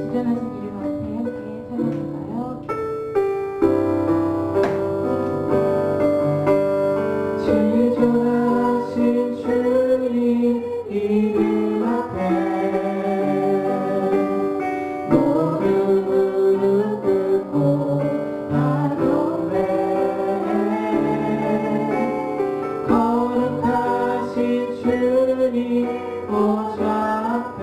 주전하신 이름 앞에 함께 찬양할까요? 지존하신 주님 이름 앞에 모든 무릎 꿇고 아도래. 거룩하신 주님 보좌 앞에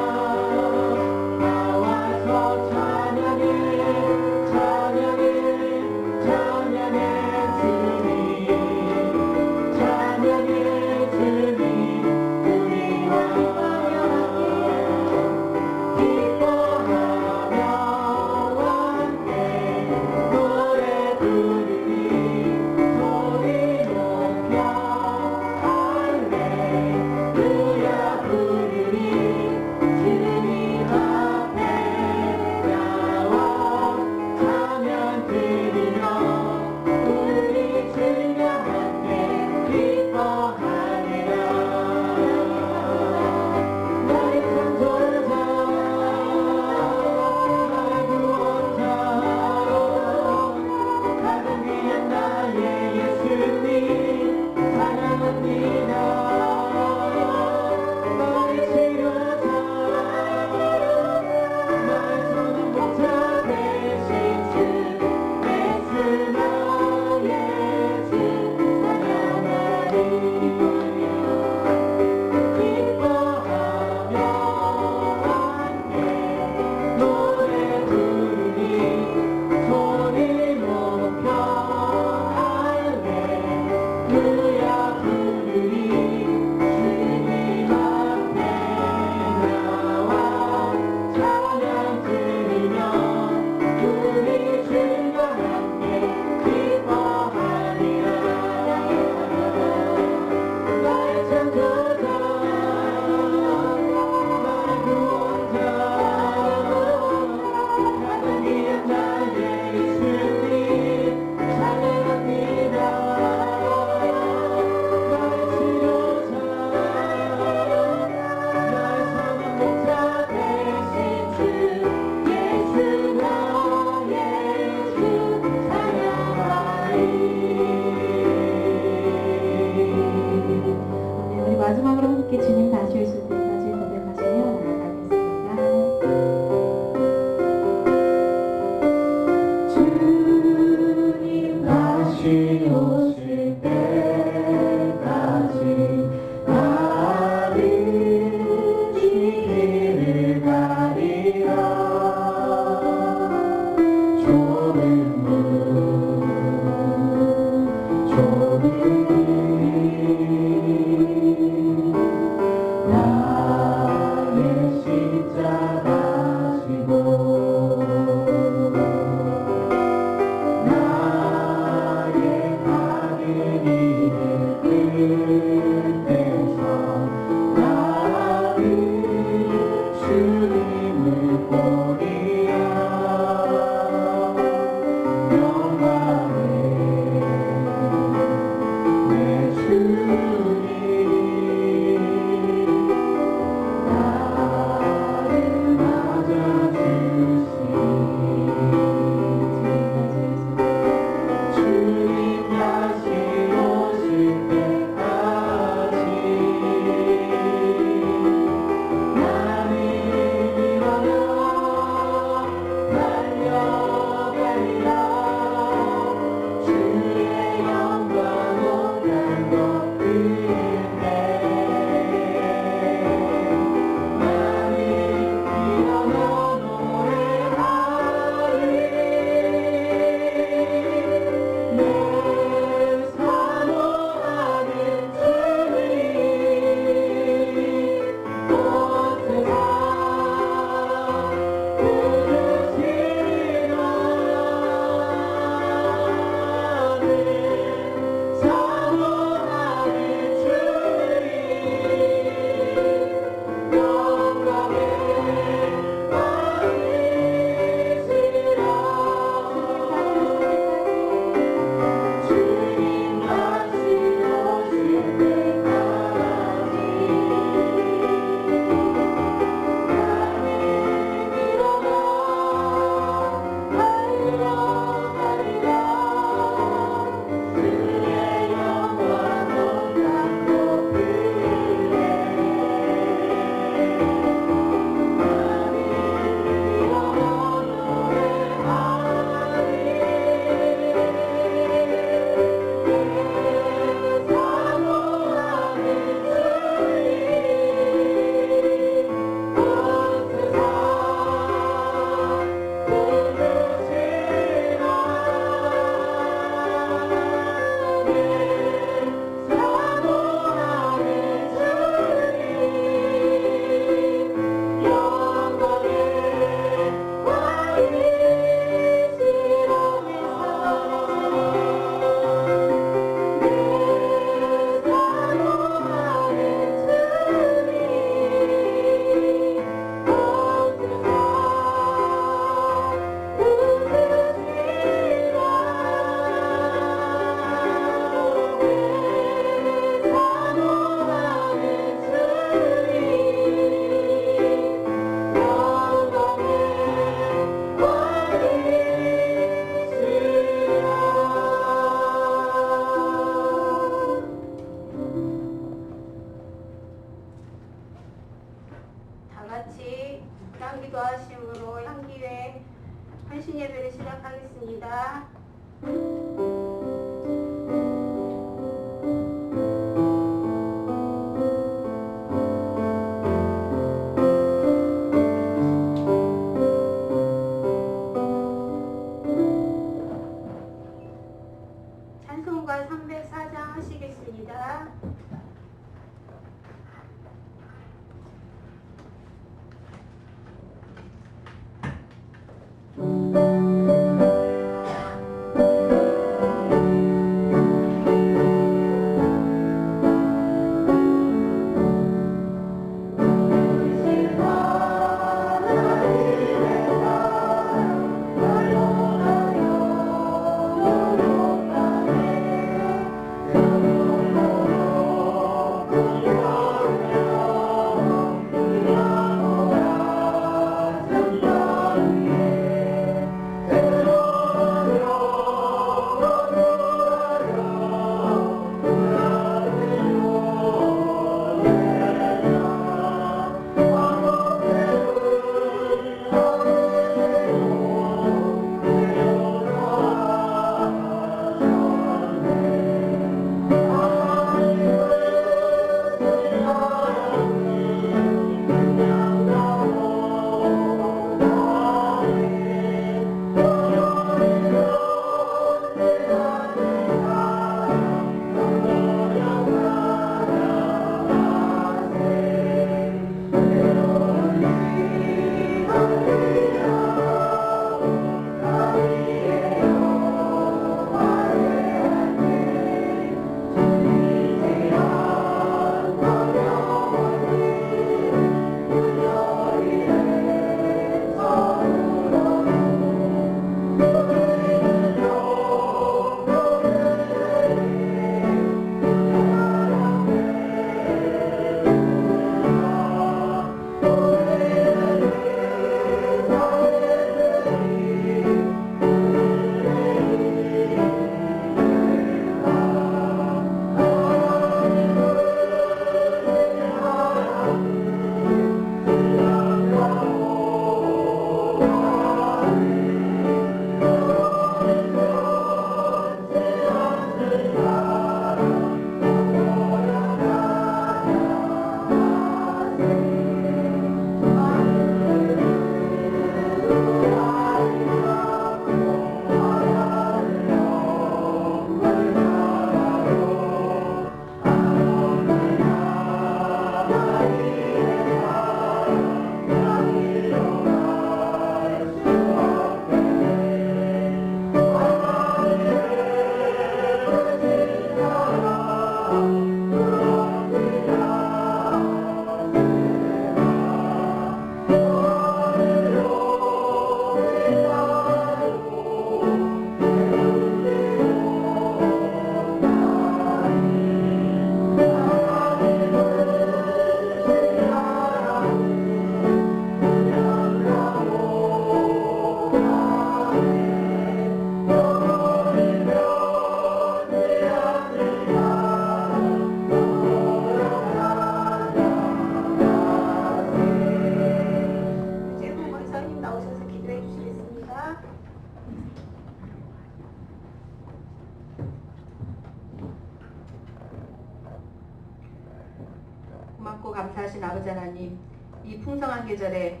전능하신 아버지 하나님, 이 풍성한 계절에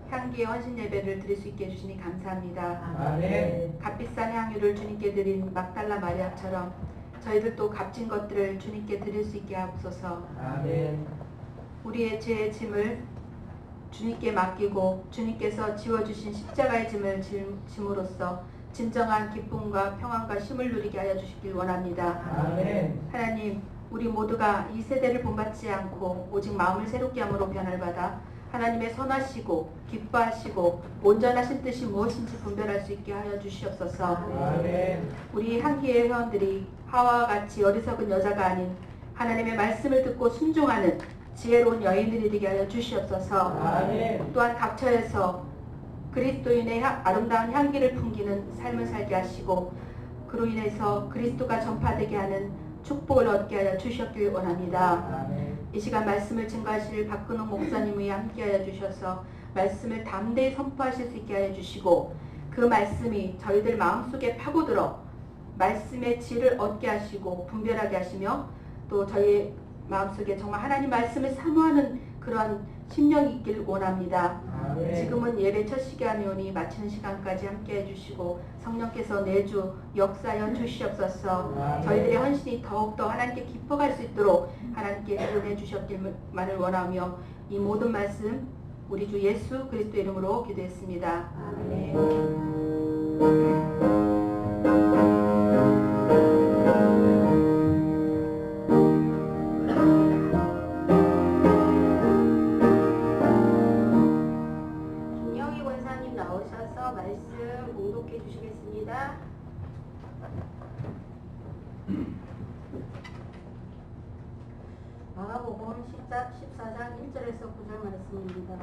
향기의 헌신 예배를 드릴 수 있게 해주시니 감사합니다. 아멘. 값비싼 향유를 주님께 드린 막달라 마리아처럼 저희들도 값진 것들을 주님께 드릴 수 있게 하옵소서. 아멘. 우리의 죄의 짐을 주님께 맡기고 주님께서 지워주신 십자가의 짐을 짐으로써 진정한 기쁨과 평안과 쉼을 누리게 하여 주시길 원합니다. 아멘. 하나님, 우리 모두가 이 세대를 본받지 않고 오직 마음을 새롭게 함으로 변화를 받아 하나님의 선하시고 기뻐하시고 온전하신 뜻이 무엇인지 분별할 수 있게 하여 주시옵소서. 아멘. 우리 향기의 회원들이 하와와 같이 어리석은 여자가 아닌 하나님의 말씀을 듣고 순종하는 지혜로운 여인들이 되게 하여 주시옵소서. 아멘. 또한 각처에서 그리스도인의 아름다운 향기를 풍기는 삶을 살게 하시고 그로 인해서 그리스도가 전파되게 하는 축복을 얻게 하여 주셨길 원합니다. 아멘. 이 시간 말씀을 증거하실 박근홍 목사님이 함께하여 주셔서 말씀을 담대히 선포하실 수 있게 하여 주시고 그 말씀이 저희들 마음속에 파고들어 말씀의 질을 얻게 하시고 분별하게 하시며 또 저희 마음속에 정말 하나님 말씀을 사모하는 그런 심령이 있길 원합니다. 아멘. 지금은 예배 첫 시간이오니 마치는 시간까지 함께 해주시고 성령께서 내주 역사여 주시옵소서. 아멘. 저희들의 헌신이 더욱더 하나님께 기뻐갈 수 있도록 하나님께 지원해 주셨길만을 원하며 이 모든 말씀 우리 주 예수 그리스도 이름으로 기도했습니다. 아멘. 김영희 권사님 나오셔서 말씀 공독해 주시겠습니다. 마가복음 14장 1절에서 9절 말씀입니다.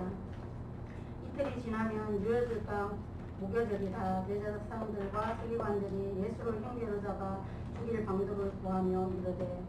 이틀이 지나면 유월절과 무교절이라 대제사 사람들과 서기관들이 예수를 흉계로 잡아 죽일 방도를 구하며 이르되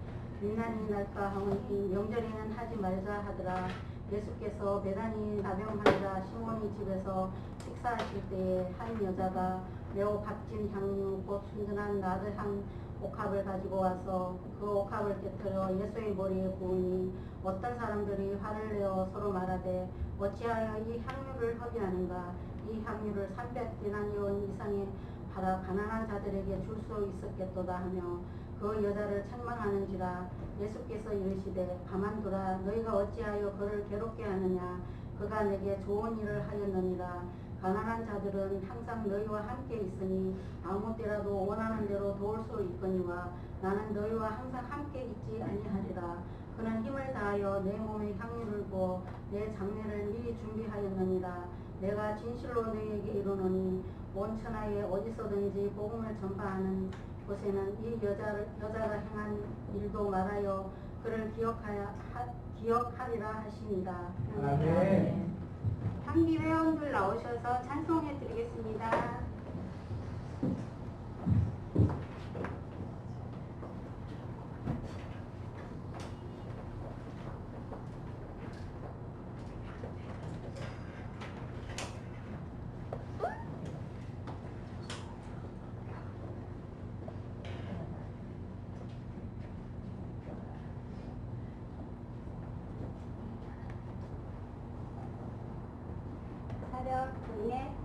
유난히 날까 하오니 명절에는 하지 말자 하더라. 예수께서 베다니 나병 환자 시몬이 집에서 식사하실 때에 한 여자가 매우 값진 향유 곧 순전한 나드향 옥합을 가지고 와서 그 옥합을 깨뜨려 예수의 머리에 부으니 어떤 사람들이 화를 내어 서로 말하되 어찌하여 이 향유를 허비하는가. 이 향유를 300데나리온 이상에 팔아 가난한 자들에게 줄 수 있었겠도다 하며 그 여자를 책망하는지라. 예수께서 이르시되 가만두라. 너희가 어찌하여 그를 괴롭게 하느냐. 그가 내게 좋은 일을 하였느니라. 가난한 자들은 항상 너희와 함께 있으니 아무 때라도 원하는 대로 도울 수 있거니와 나는 너희와 항상 함께 있지 아니하리라. 그는 힘을 다하여 내 몸에 향유를 부어 내 장례를 미리 준비하였느니라. 내가 진실로 너희에게 이르노니 온 천하에 어디서든지 복음을 전파하는 곳에는 이 여자가 행한 일도 말하여 그를 기억하리라 하시니라. 아멘. 향기 회원들 나오셔서 찬송해 드리겠습니다. 사력 동네 내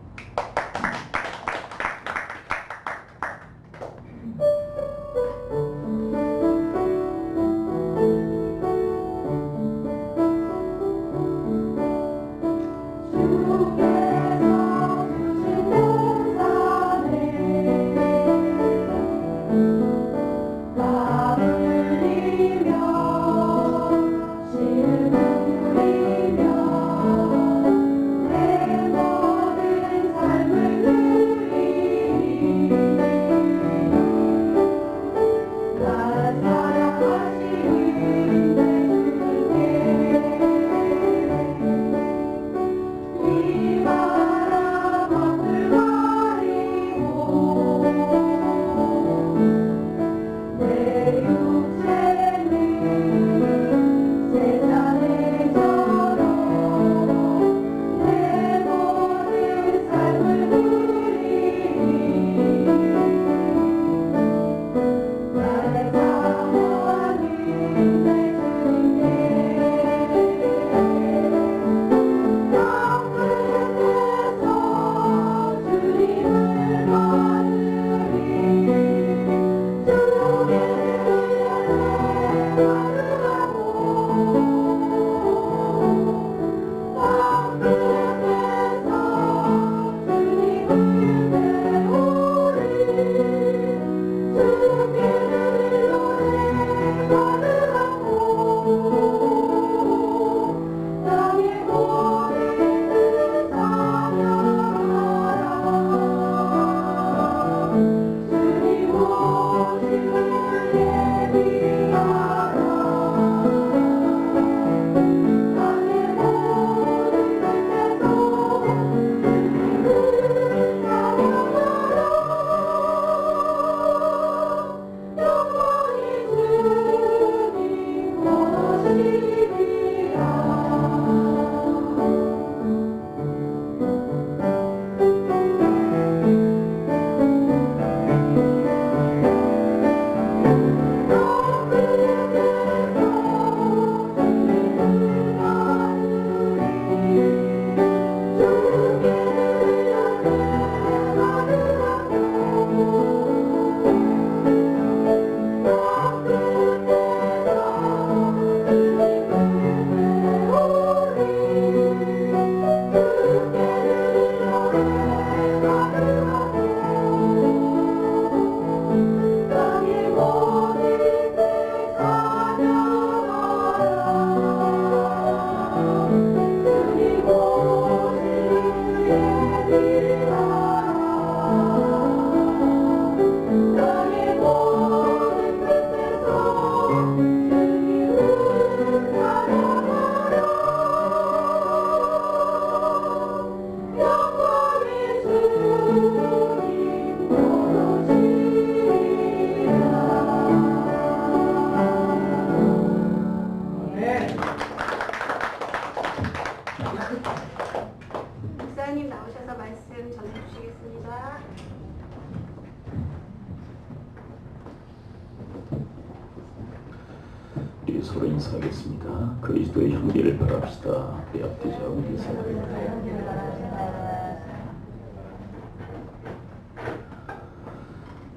우리 서로 인사하겠습니다. 그리스도의 향기를 바랍시다. 우리 앞뒤자 우리 서로.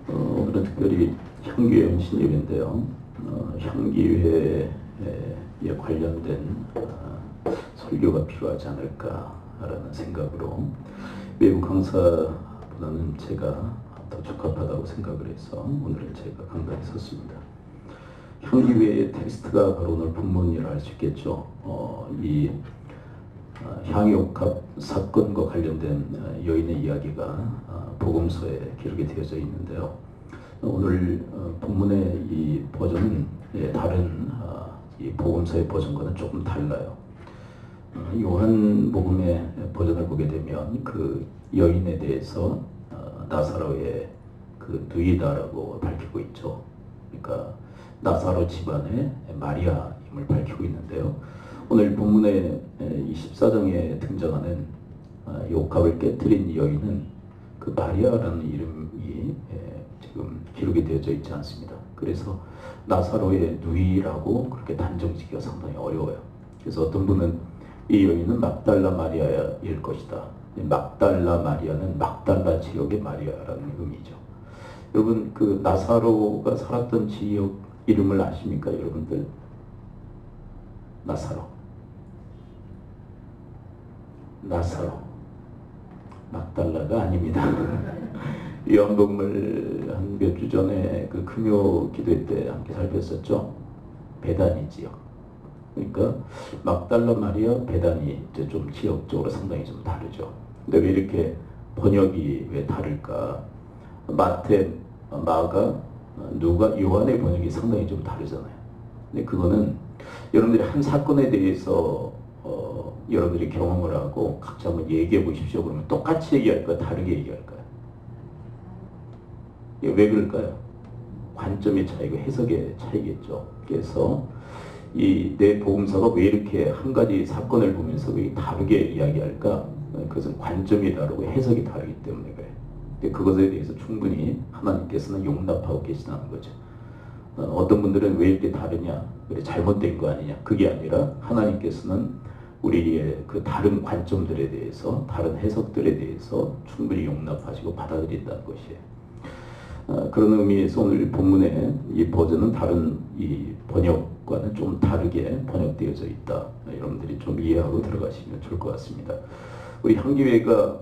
오늘은 특별히 향기회 헌신 예배인데요. 향기회에 관련된 설교가 필요하지 않을까라는 생각으로 외부 강사보다는 제가 더 적합하다고 생각을 해서 오늘은 제가 강단에 섰습니다. 향기회의 텍스트가 바로 오늘 본문이라 할 수 있겠죠. 이 향유옥합 사건과 관련된 여인의 이야기가 복음서에 기록이 되어져 있는데요. 오늘 본문의 이 버전은 다른 이 복음서의 버전과는 조금 달라요. 요한복음의 버전을 보게 되면 그 여인에 대해서 나사로의 그 누이다라고 밝히고 있죠. 그러니까 나사로 집안의 마리아임을 밝히고 있는데요. 오늘 본문의 14장에 등장하는 이 옥합을 깨뜨린 여인은 그 마리아라는 이름이 지금 기록이 되어져 있지 않습니다. 그래서 나사로의 누이라고 그렇게 단정짓기가 상당히 어려워요. 그래서 어떤 분은 이 여인은 막달라 마리아일 것이다. 막달라 마리아는 막달라 지역의 마리아라는 의미죠. 여러분 그 나사로가 살았던 지역 이름을 아십니까, 여러분들? 나사로. 막달라가 아닙니다. 요한복음을 한 몇 주 전에 그 금요 기도회 때 함께 살폈었죠. 베다니 지역. 그러니까 막달라 마리아, 베다니 이제 좀 지역적으로 상당히 좀 다르죠. 근데 왜 이렇게 번역이 왜 다를까? 마태, 마가, 누가, 요한의 번역이 상당히 좀 다르잖아요. 근데 그거는 여러분들이 한 사건에 대해서 여러분들이 경험을 하고 각자 한번 얘기해 보십시오. 그러면 똑같이 얘기할까요? 다르게 얘기할까요? 왜 그럴까요? 관점의 차이고 해석의 차이겠죠. 그래서 이 내 복음서가 왜 이렇게 한 가지 사건을 보면서 왜 다르게 이야기할까? 그것은 관점이 다르고 해석이 다르기 때문에 그래요. 그것에 대해서 충분히 하나님께서는 용납하고 계시다는 거죠. 어떤 분들은 왜 이렇게 다르냐? 그래 잘못된 거 아니냐? 그게 아니라 하나님께서는 우리의 그 다른 관점들에 대해서, 다른 해석들에 대해서 충분히 용납하시고 받아들인다는 것이에요. 그런 의미에서 오늘 본문의 이 버전은 다른 이 번역과는 좀 다르게 번역되어져 있다. 여러분들이 좀 이해하고 들어가시면 좋을 것 같습니다. 우리 향기회가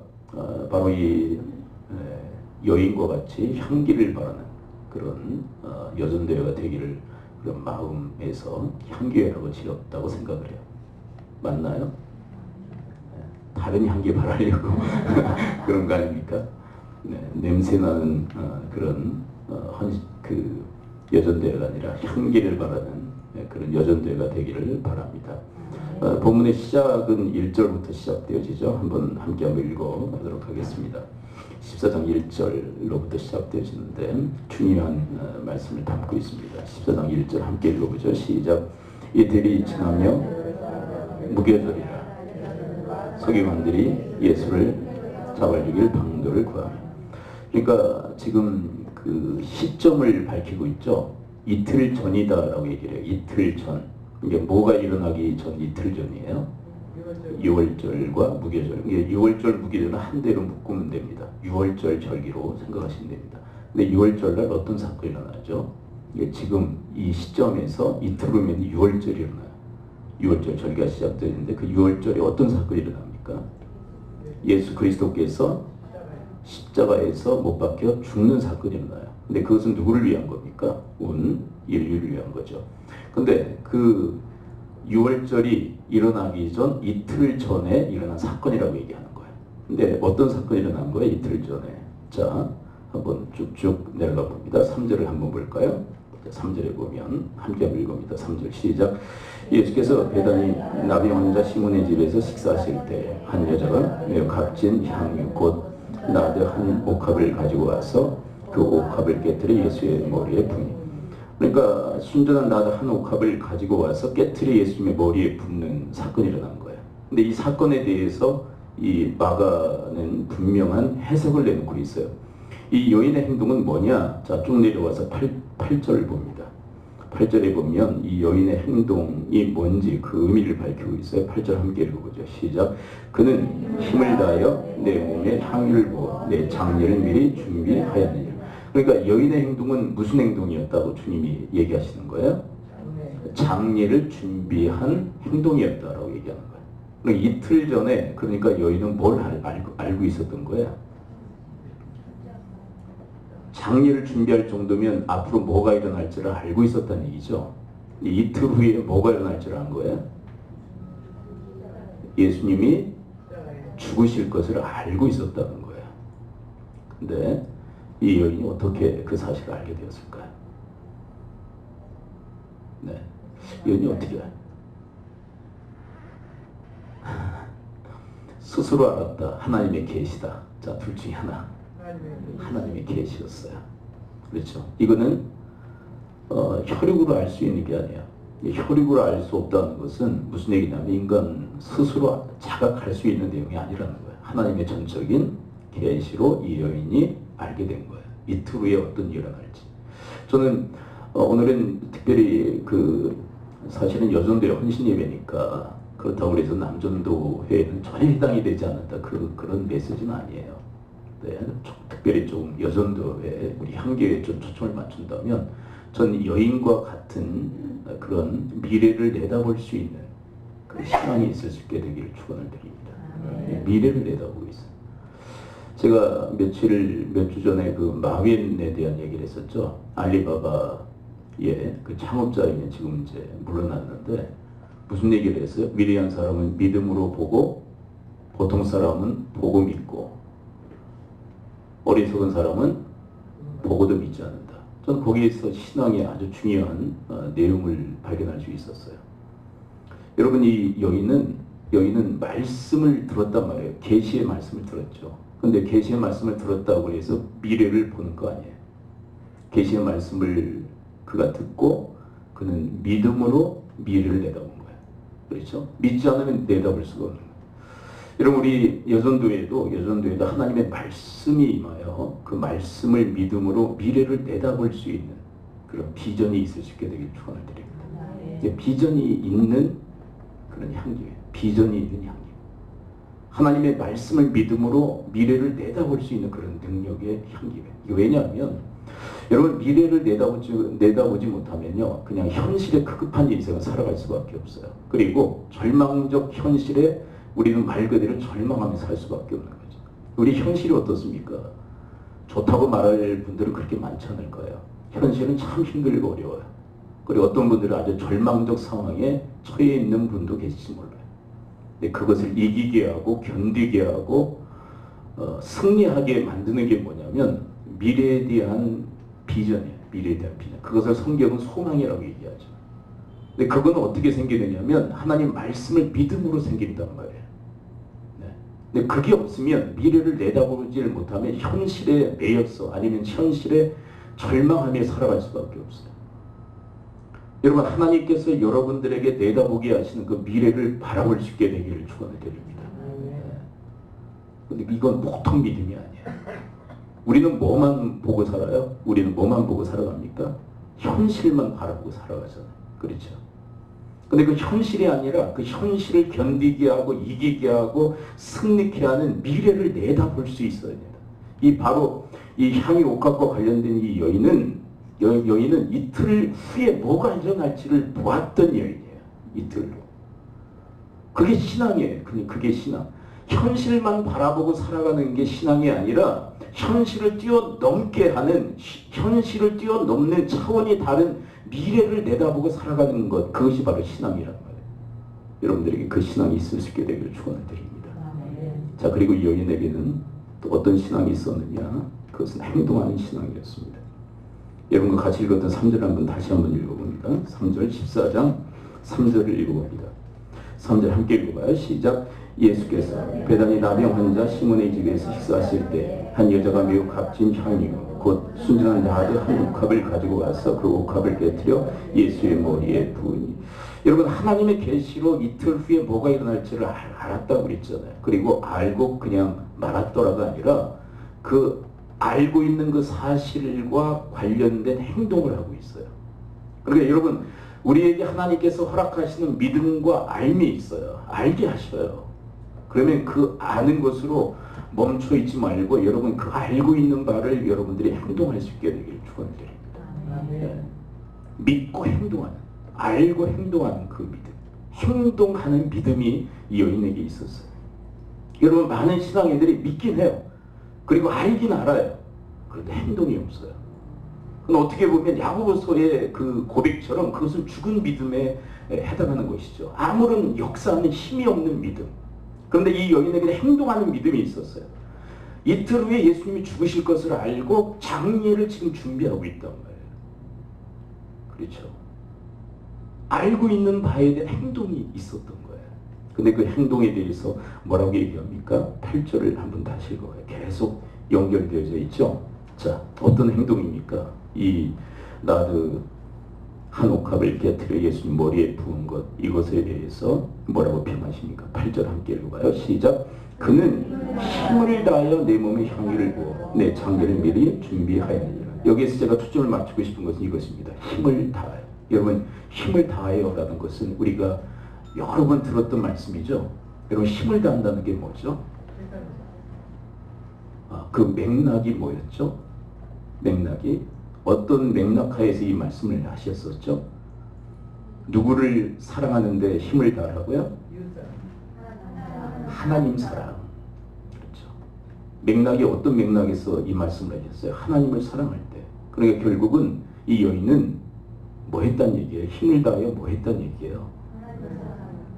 바로 이 여인과 같이 향기를 바라는 그런 여전대회가 되기를 그런 마음에서 향기회라고 지었다고 생각을 해요. 맞나요? 다른 향기 바라려고 그런 거 아닙니까? 네, 냄새나는 그런 그 여전대회가 아니라 향기를 바라는 그런 여전대회가 되기를 바랍니다. 본문의 시작은 1절부터 시작되어지죠. 함께 한번 읽어보도록 하겠습니다. 14장 1절로부터 시작되어지는데 중요한 말씀을 담고 있습니다. 14장 1절 함께 읽어보죠. 시작. 이들이 지나며 무교절이라 서기관들이 예수를 잡아주길 방도를 구하며. 그러니까 지금 그 시점을 밝히고 있죠. 이틀 전이다라고 얘기를 해요. 이틀 전. 이게 뭐가 일어나기 전 이틀 전이에요? 6월절과 무교절. 이게 6월절 무교절은 한 대로 묶으면 됩니다. 6월절 절기로 생각하시면 됩니다. 근데 6월절날 어떤 사건이 일어나죠? 이게 지금 이 시점에서 이틀 후면 6월절이 일어나요. 6월절 절기가 시작되는데 그 6월절에 어떤 사건이 일어납니까? 예수 그리스도께서 십자가에서 못 박혀 죽는 사건이 일어나요. 근데 그것은 누구를 위한 겁니까? 온 인류를 위한 거죠. 근데 그 6월절이 일어나기 전 이틀 전에 일어난 사건이라고 얘기하는 거예요. 근데 어떤 사건이 일어난 거예요? 이틀 전에. 자, 한번 쭉쭉 내려가 봅니다. 3절을 한번 볼까요? 3절에 보면 함께 한번 읽어봅니다. 3절 시작. 예수께서 베다니 나비 환자 시몬의 집에서 식사하실 때 한 여자가 매우 값진 향유 곧 나드 한 옥합을 가지고 와서 그 옥합을 깨뜨려 예수의 머리에 붓니. 그러니까 순전한 나드 한 옥합을 가지고 와서 깨뜨려 예수님의 머리에 붓는 사건이 일어난 거예요. 근데 이 사건에 대해서 이 마가는 분명한 해석을 내놓고 있어요. 이 여인의 행동은 뭐냐? 자, 쭉 내려와서 8절을 봅니다. 8절에 보면 이 여인의 행동이 뭔지 그 의미를 밝히고 있어요. 8절 함께 읽어보죠. 시작. 그는 힘을 다하여 내 몸에 향유를 부어 내 장례를 미리 준비하였느니라. 그러니까 여인의 행동은 무슨 행동이었다고 주님이 얘기하시는 거예요? 장례를 준비한 행동이었다라고 얘기하는 거예요. 그러니까 이틀 전에 그러니까 여인은 뭘 알고 있었던 거예요? 장례를 준비할 정도면 앞으로 뭐가 일어날지를 알고 있었다는 얘기죠. 이틀 후에 뭐가 일어날지를 안 거예요? 예수님이 죽으실 것을 알고 있었다는 거예요. 근데 이 여인이 어떻게 그 사실을 알게 되었을까요? 네, 여인이 어떻게 알아요? 스스로 알았다. 하나님의 계시다. 자, 둘 중에 하나. 하나님의 계시였어요. 그렇죠? 이거는 혈육으로 알 수 있는 게 아니에요. 혈육으로 알 수 없다는 것은 무슨 얘기냐면 인간 스스로 자각할 수 있는 내용이 아니라는 거예요. 하나님의 전적인 계시로 이 여인이 알게 된 거예요. 이틀 후에 어떤 일이 일어날지. 저는 오늘은 특별히 사실은 여전도의 헌신 예배니까 그렇다고 해서 남전도회에는 전혀 해당이 되지 않는다. 그런 메시지는 아니에요. 네, 특별히 좀 여전도회 우리 향교에 좀 초점을 맞춘다면 전 여인과 같은 그런 미래를 내다볼 수 있는 그 신앙이 있을 수 있게 되기를 축원을 드립니다. 네, 미래를 내다보고 있어요. 제가 몇 주 전에 그 마윈에 대한 얘기를 했었죠. 알리바바의 그 창업자이면 지금 이제 물러났는데 무슨 얘기를 했어요? 위대한 사람은 믿음으로 보고 보통 사람은 보고 믿고 어리석은 사람은 보고도 믿지 않는다. 저는 거기에서 신앙의 아주 중요한 내용을 발견할 수 있었어요. 여러분 이 여인은 말씀을 들었단 말이에요. 계시의 말씀을 들었죠. 근데 계시의 말씀을 들었다고 해서 미래를 보는 거 아니에요. 계시의 말씀을 그가 듣고 그는 믿음으로 미래를 내다본 거예요. 그렇죠? 믿지 않으면 내다볼 수가 없는 거예요. 여러분 우리 여전도에도 하나님의 말씀이 임하여 그 말씀을 믿음으로 미래를 내다볼 수 있는 그런 비전이 있을 수 있게 되길 축원을 드립니다. 비전이 있는 그런 향기예요. 비전이 있는 향기. 하나님의 말씀을 믿음으로 미래를 내다볼 수 있는 그런 능력의 향기예요. 이게 왜냐하면 여러분 미래를 내다보지 못하면요 그냥 현실에 급급한 인생을 살아갈 수밖에 없어요. 그리고 절망적 현실에 우리는 말 그대로 절망하며 살 수밖에 없는 거죠. 우리 현실이 어떻습니까? 좋다고 말할 분들은 그렇게 많지 않을 거예요. 현실은 참 힘들고 어려워요. 그리고 어떤 분들은 아주 절망적 상황에 처해 있는 분도 계실지 몰라요. 근데 그것을 이기게 하고 견디게 하고 승리하게 만드는 게 뭐냐면 미래에 대한 비전이에요. 미래에 대한 비전. 그것을 성경은 소망이라고 얘기하죠. 근데 그건 어떻게 생기느냐면 하나님 말씀을 믿음으로 생긴단 말이에요. 네. 근데 그게 없으면 미래를 내다보지 못하면 현실에 매여서 아니면 현실에 절망하며 살아갈 수밖에 없어요. 여러분 하나님께서 여러분들에게 내다보게 하시는 그 미래를 바라볼 수 있게 되기를 축원을 드립니다. 근데 이건 보통 믿음이 아니에요. 우리는 뭐만 보고 살아요? 우리는 뭐만 보고 살아갑니까? 현실만 바라보고 살아가잖아요. 그렇죠? 근데 그 현실이 아니라 그 현실을 견디게 하고 이기게 하고 승리케 하는 미래를 내다볼 수 있어야 됩니다. 바로 이 향유 옥합과 관련된 이 여인은 이틀 후에 뭐가 일어날지를 보았던 여인이에요. 이틀로. 그게 신앙이에요. 그게 신앙. 현실만 바라보고 살아가는 게 신앙이 아니라 현실을 뛰어넘게 하는 현실을 뛰어넘는 차원이 다른 미래를 내다보고 살아가는 것, 그것이 바로 신앙이란 말이에요. 여러분들에게 그 신앙이 있을 수 있게 되기를 축원을 드립니다. 자, 그리고 이 여인에게는 또 어떤 신앙이 있었느냐? 그것은 행동하는 신앙이었습니다. 여러분과 같이 읽었던 3절 한번 다시 한번 읽어봅니다. 3절 14장 3절을 읽어봅니다. 3절 함께 읽어봐요. 시작. 예수께서 베다니 나병 환자 시몬의 집에서 식사하실 때 한 여자가 매우 값진 향유 곧 순전한 나드 한 옥합을 가지고 와서 그 옥합을 깨뜨려 예수의 머리에 부으니. 여러분 하나님의 계시로 이틀 후에 뭐가 일어날지를 알았다고 그랬잖아요. 그리고 알고 그냥 말았더라가 아니라 그 알고 있는 그 사실과 관련된 행동을 하고 있어요. 그러니까 여러분, 우리에게 하나님께서 허락하시는 믿음과 알미 있어요. 알게 하셔요. 그러면 그 아는 것으로 멈춰 있지 말고 여러분 그 알고 있는 바를 여러분들이 행동할 수 있게 되길 축원드립니다. 네. 믿고 행동하는, 알고 행동하는 그 믿음, 행동하는 믿음이 이 여인에게 있었어요. 여러분, 많은 신앙인들이 믿긴 해요. 그리고 알긴 알아요. 그런데 행동이 없어요. 그건 어떻게 보면 야고보서의 그 고백처럼 그것은 죽은 믿음에 해당하는 것이죠. 아무런 역사하는 힘이 없는 믿음. 그런데 이 여인에게는 행동하는 믿음이 있었어요. 이틀 후에 예수님이 죽으실 것을 알고 장례를 지금 준비하고 있단 말이에요. 그렇죠. 알고 있는 바에 대한 행동이 있었던 거예요. 근데 그 행동에 대해서 뭐라고 얘기합니까? 8절을 한번 다시 읽어봐요. 계속 연결되어져 있죠. 자, 어떤 행동입니까? 이 나드 한 옥합을 깨뜨려 예수님 머리에 부은 것, 이것에 대해서 뭐라고 표현하십니까? 8절 함께 읽어봐요. 시작. 그는 힘을 다하여 내 몸에 향유를 부어 내 장례를 미리 준비하였느니라. 여기에서 제가 초점을 맞추고 싶은 것은 이것입니다. 힘을 다하여. 여러분, 힘을 다하여라는 것은 우리가 여러 번 들었던 말씀이죠. 여러분, 힘을 다한다는 게 뭐죠? 그 맥락이 뭐였죠? 맥락이 어떤 맥락 하에서 이 말씀을 하셨었죠? 누구를 사랑하는데 힘을 다하라고요? 하나님 사랑. 그렇죠. 맥락이 어떤 맥락에서 이 말씀을 하셨어요? 하나님을 사랑할 때. 그러니까 결국은 이 여인은 뭐 했단 얘기예요? 힘을 다하여 뭐 했단 얘기예요?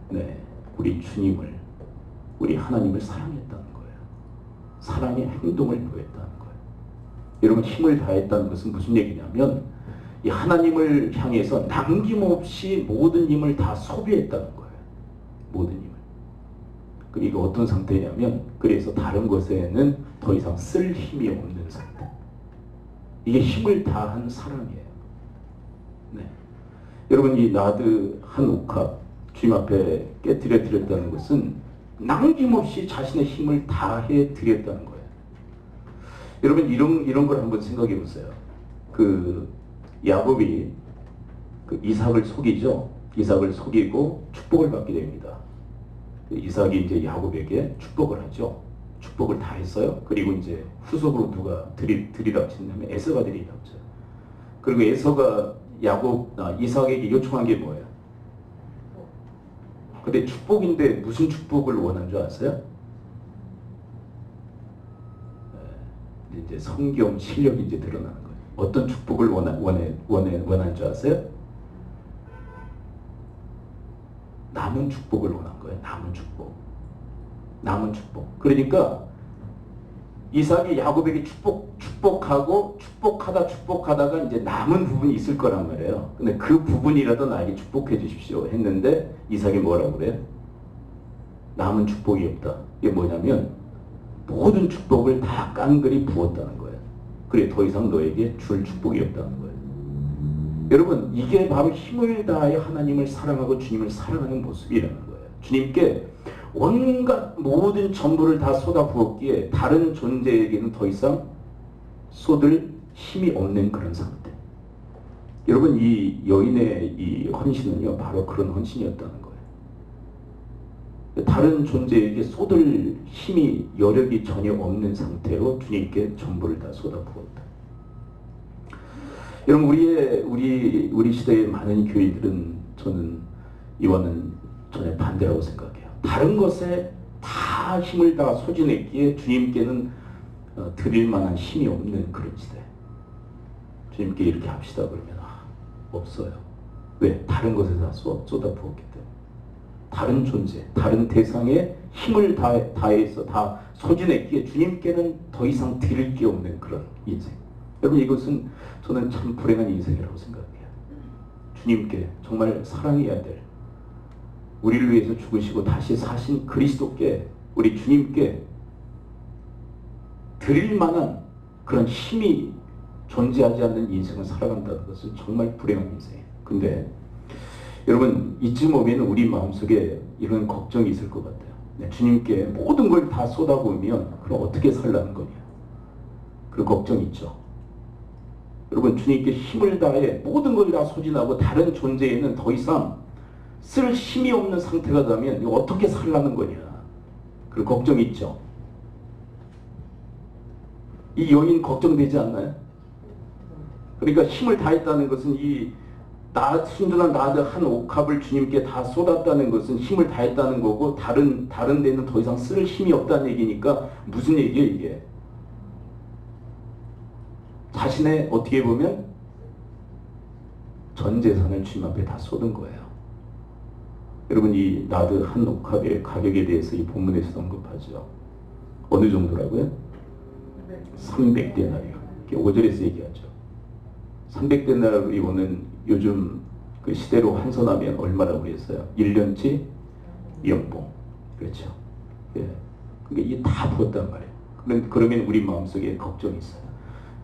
네, 우리 주님을, 우리 하나님을 사랑했다는 거예요. 사랑의 행동을 보였다는 거예요. 여러분, 힘을 다했다는 것은 무슨 얘기냐면 이 하나님을 향해서 남김없이 모든 힘을 다 소비했다는 거예요. 모든 힘을. 그리고 어떤 상태냐면, 그래서 다른 것에는 더 이상 쓸 힘이 없는 상태. 이게 힘을 다한 사랑이에요. 네. 여러분, 이 나드 한 옥합 주님 앞에 깨뜨려 드렸다는 것은 남김없이 자신의 힘을 다해 드렸다는 거예요. 여러분, 이런 걸 한번 생각해 보세요. 그 야곱이 그 이삭을 속이죠. 이삭을 속이고 축복을 받게 됩니다. 이삭이 이제 야곱에게 축복을 하죠. 축복을 다 했어요. 그리고 이제 후속으로 누가 들이닥치냐면 에서가 들이닥쳐요. 그리고 에서가 이삭에게 요청한 게 뭐예요? 근데 축복인데 무슨 축복을 원한 줄 아세요? 이제 성경 실력이 이제 드러나는 거예요. 어떤 축복을 원한 줄 아세요? 남은 축복을 원한 거예요. 남은 축복. 남은 축복. 그러니까 이삭이 야곱에게 축복하다가 이제 남은 부분이 있을 거란 말이에요. 근데 그 부분이라도 나에게 축복해 주십시오 했는데 이삭이 뭐라고 그래요? 남은 축복이 없다. 이게 뭐냐면 모든 축복을 다 깡그리 부었다는 거예요. 그래, 더 이상 너에게 줄 축복이 없다는 거예요. 여러분, 이게 바로 힘을 다하여 하나님을 사랑하고 주님을 사랑하는 모습이라는 거예요. 주님께 온갖 모든 전부를 다 쏟아부었기에 다른 존재에게는 더 이상 쏟을 힘이 없는 그런 상태. 여러분, 이 여인의 이 헌신은요, 바로 그런 헌신이었다는 거예요. 다른 존재에게 쏟을 힘이, 여력이 전혀 없는 상태로 주님께 전부를 다 쏟아부었다. 여러분, 우리 시대의 많은 교회들은 저는 이와는 전혀 반대라고 생각해요. 다른 것에 다 힘을 다 소진했기에 주님께는 드릴 만한 힘이 없는 그런 시대. 주님께 이렇게 합시다 그러면 없어요. 왜? 다른 것에 다 쏟아부었기 때문에. 다른 존재, 다른 대상에 힘을 다해서 다 소진했기에 주님께는 더 이상 드릴 게 없는 그런 인생. 여러분, 이것은 저는 참 불행한 인생이라고 생각해요. 주님께 정말 사랑해야 될, 우리를 위해서 죽으시고 다시 사신 그리스도께, 우리 주님께 드릴 만한 그런 힘이 존재하지 않는 인생을 살아간다는 것은 정말 불행한 인생이에요. 근데 여러분, 이쯤 오면 우리 마음속에 이런 걱정이 있을 것 같아요. 주님께 모든 걸 다 쏟아부으면 그럼 어떻게 살라는 거냐. 그 걱정이 있죠. 여러분 주님께 힘을 다해 모든 걸 다 소진하고 다른 존재에는 더 이상 쓸 힘이 없는 상태가 되면 이거 어떻게 살라는 거냐. 그 걱정 있죠. 이 여인 걱정되지 않나요? 그러니까 힘을 다했다는 것은 이 순전한 나드 한 옥합을 주님께 다 쏟았다는 것은 힘을 다했다는 거고 다른 데는 더 이상 쓸 힘이 없다는 얘기니까 무슨 얘기예요 이게? 자신의 어떻게 보면 전 재산을 주님 앞에 다 쏟은 거예요. 여러분 이 나드 한 옥합의 가격에 대해서 이 본문에서 언급하죠. 어느 정도라고요? 300데나리요. 5절에서 얘기하죠. 300데나리온은 요즘 그 시대로 환산하면 얼마라고 그랬어요? 1년치 연봉. 그렇죠. 예. 그게 이게 다 부었단 말이에요. 그러면 우리 마음속에 걱정이 있어요.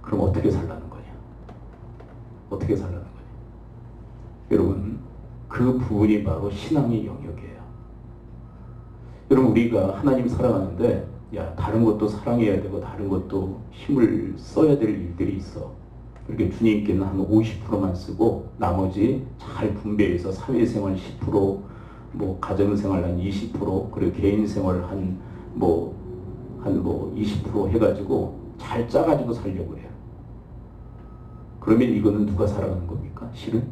그럼 어떻게 살라는 거냐? 어떻게 살라는 거냐? 여러분, 그 부분이 바로 신앙의 영역이에요. 여러분, 우리가 하나님 사랑하는데, 야, 다른 것도 사랑해야 되고, 다른 것도 힘을 써야 될 일들이 있어. 그렇게 주님께는 한 50%만 쓰고, 나머지 잘 분배해서 사회생활 10%, 가정생활 한 20%, 그리고 개인생활 한 20% 해가지고, 잘 짜가지고 살려고 해요. 그러면 이거는 누가 살아가는 겁니까? 실은?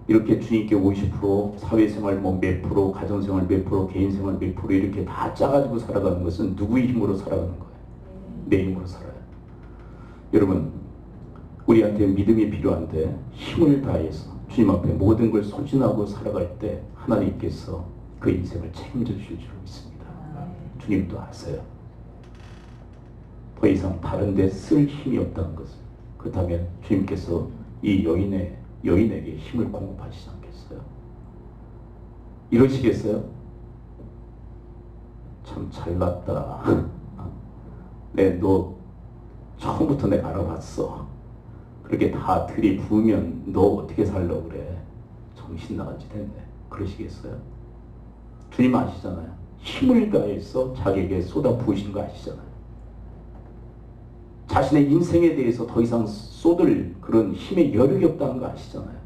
이렇게 주님께 50%, 사회생활 몇 프로, 가정생활 몇 프로, 개인생활 몇 프로 이렇게 다 짜가지고 살아가는 것은 누구의 힘으로 살아가는 거예요? 내 힘으로 살아요. 여러분, 우리한테 믿음이 필요한데 힘을 다해서 주님 앞에 모든 걸 소진하고 살아갈 때 하나님께서 그 인생을 책임져 주실 줄 믿습니다. 주님도 아세요. 더 이상 다른 데 쓸 힘이 없다는 것을. 그렇다면 주님께서 이 여인에게 힘을 공급하시지 않겠어요? 이러시겠어요? 참 잘났다. 너 처음부터 내가 알아봤어. 그렇게 다 들이부으면 너 어떻게 살려고 그래? 정신 나간 짓 했네. 그러시겠어요? 주님 아시잖아요. 힘을 다해서 자기에게 쏟아 부으신 거 아시잖아요. 자신의 인생에 대해서 더 이상 쏟을 그런 힘의 여력이 없다는 거 아시잖아요.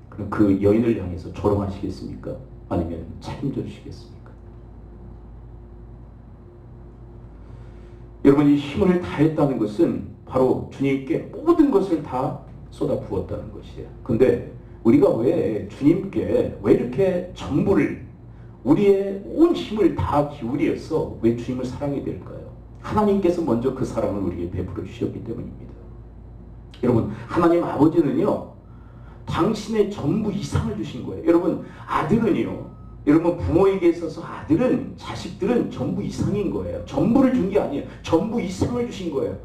그럼 그 여인을 향해서 조롱하시겠습니까? 아니면 책임져 주시겠습니까? 여러분, 이 힘을 다했다는 것은 바로 주님께 모든 것을 다 쏟아 부었다는 것이에요. 근데 우리가 왜 주님께 왜 이렇게 전부를 우리의 온 힘을 다 기울여서 왜 주님을 사랑해야 될까요? 하나님께서 먼저 그 사랑을 우리에게 베풀어 주셨기 때문입니다. 여러분, 하나님 아버지는요, 당신의 전부 이상을 주신 거예요. 여러분, 아들은요, 여러분 부모에게 있어서 아들은, 자식들은 전부 이상인 거예요. 전부를 준 게 아니에요. 전부 이상을 주신 거예요.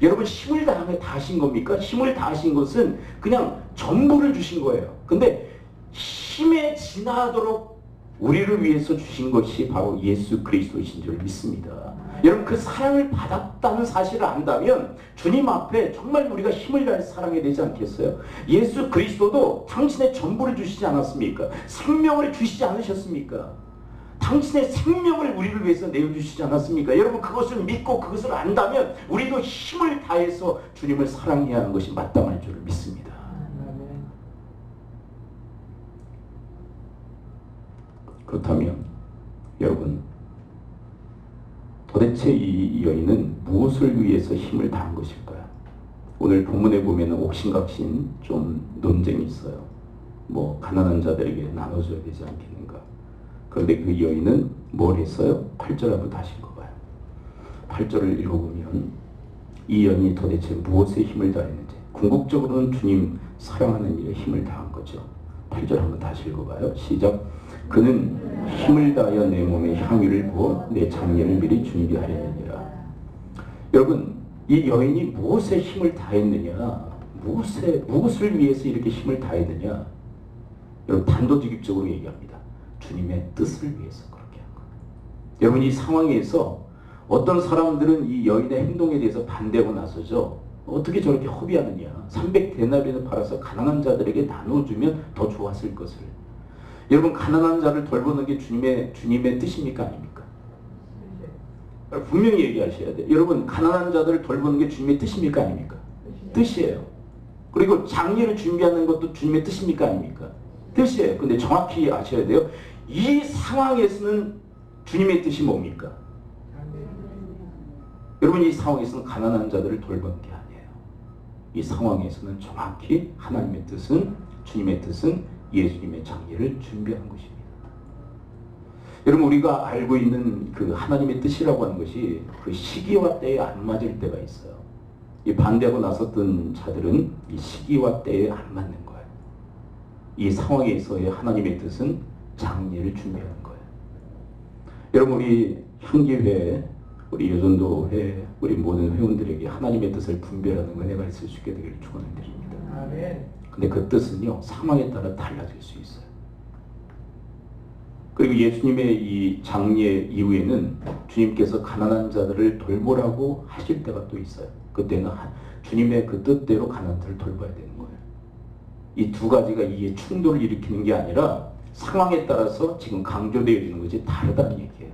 여러분, 힘을 다하신 겁니까? 힘을 다하신 것은 그냥 전부를 주신 거예요. 근데 힘에 지나도록 우리를 위해서 주신 것이 바로 예수 그리스도이신 줄 믿습니다. 여러분, 그 사랑을 받았다는 사실을 안다면 주님 앞에 정말 우리가 힘을 다해서 사랑해야 되지 않겠어요? 예수 그리스도도 당신의 전부를 주시지 않았습니까? 생명을 주시지 않으셨습니까? 당신의 생명을 우리를 위해서 내어주시지 않았습니까? 여러분, 그것을 믿고 그것을 안다면 우리도 힘을 다해서 주님을 사랑해야 하는 것이 마땅할 줄 믿습니다. 그렇다면 여러분, 도대체 이 여인은 무엇을 위해서 힘을 다한 것일까요? 오늘 본문에 보면 옥신각신 좀 논쟁이 있어요. 가난한 자들에게 나눠줘야 되지 않겠는가? 그런데 그 여인은 뭘 했어요? 8절 한번 다시 읽어봐요. 8절을 읽어보면 이 여인이 도대체 무엇에 힘을 다했는지, 궁극적으로는 주님 사랑하는 일에 힘을 다한 거죠. 8절 한번 다시 읽어봐요. 시작. 그는 힘을 다하여 내 몸에 향유를 부어 내 장례를 미리 준비하였느니라. 여러분, 이 여인이 무엇에 힘을 다했느냐, 무엇을 위해서 이렇게 힘을 다했느냐, 여러분 단도직입적으로 얘기합니다. 주님의 뜻을 위해서 그렇게 한 거예요. 여러분, 이 상황에서 어떤 사람들은 이 여인의 행동에 대해서 반대하고 나서죠. 어떻게 저렇게 허비하느냐, 300데나리온을 팔아서 가난한 자들에게 나눠주면 더 좋았을 것을. 여러분, 가난한 자를 돌보는 게 주님의 뜻입니까? 아닙니까? 분명히 얘기하셔야 돼요. 여러분, 가난한 자들을 돌보는 게 주님의 뜻입니까? 아닙니까? 뜻이에요. 그리고 장례를 준비하는 것도 주님의 뜻입니까? 아닙니까? 뜻이에요. 근데 정확히 아셔야 돼요. 이 상황에서는 주님의 뜻이 뭡니까? 여러분, 이 상황에서는 가난한 자들을 돌보는 게 아니에요. 이 상황에서는 정확히 하나님의 뜻은, 주님의 뜻은 예수님의 장례를 준비하는 것입니다. 여러분, 우리가 알고 있는 그 하나님의 뜻이라고 하는 것이 그 시기와 때에 안 맞을 때가 있어요. 이 반대하고 나섰던 자들은 이 시기와 때에 안 맞는 거예요. 이 상황에서의 하나님의 뜻은 장례를 준비하는 거예요. 여러분, 우리 향기회, 우리 여전도회, 우리 모든 회원들에게 하나님의 뜻을 분별하는 은혜가 있을 수 있게 되기를 축원을 드립니다. 아멘. 근데 그 뜻은요, 상황에 따라 달라질 수 있어요. 그리고 예수님의 이 장례 이후에는 주님께서 가난한 자들을 돌보라고 하실 때가 또 있어요. 그때는 주님의 그 뜻대로 가난한 자를 돌봐야 되는 거예요. 이 두 가지가 이에 충돌을 일으키는 게 아니라 상황에 따라서 지금 강조되어지는 것이 다르다는 얘기예요.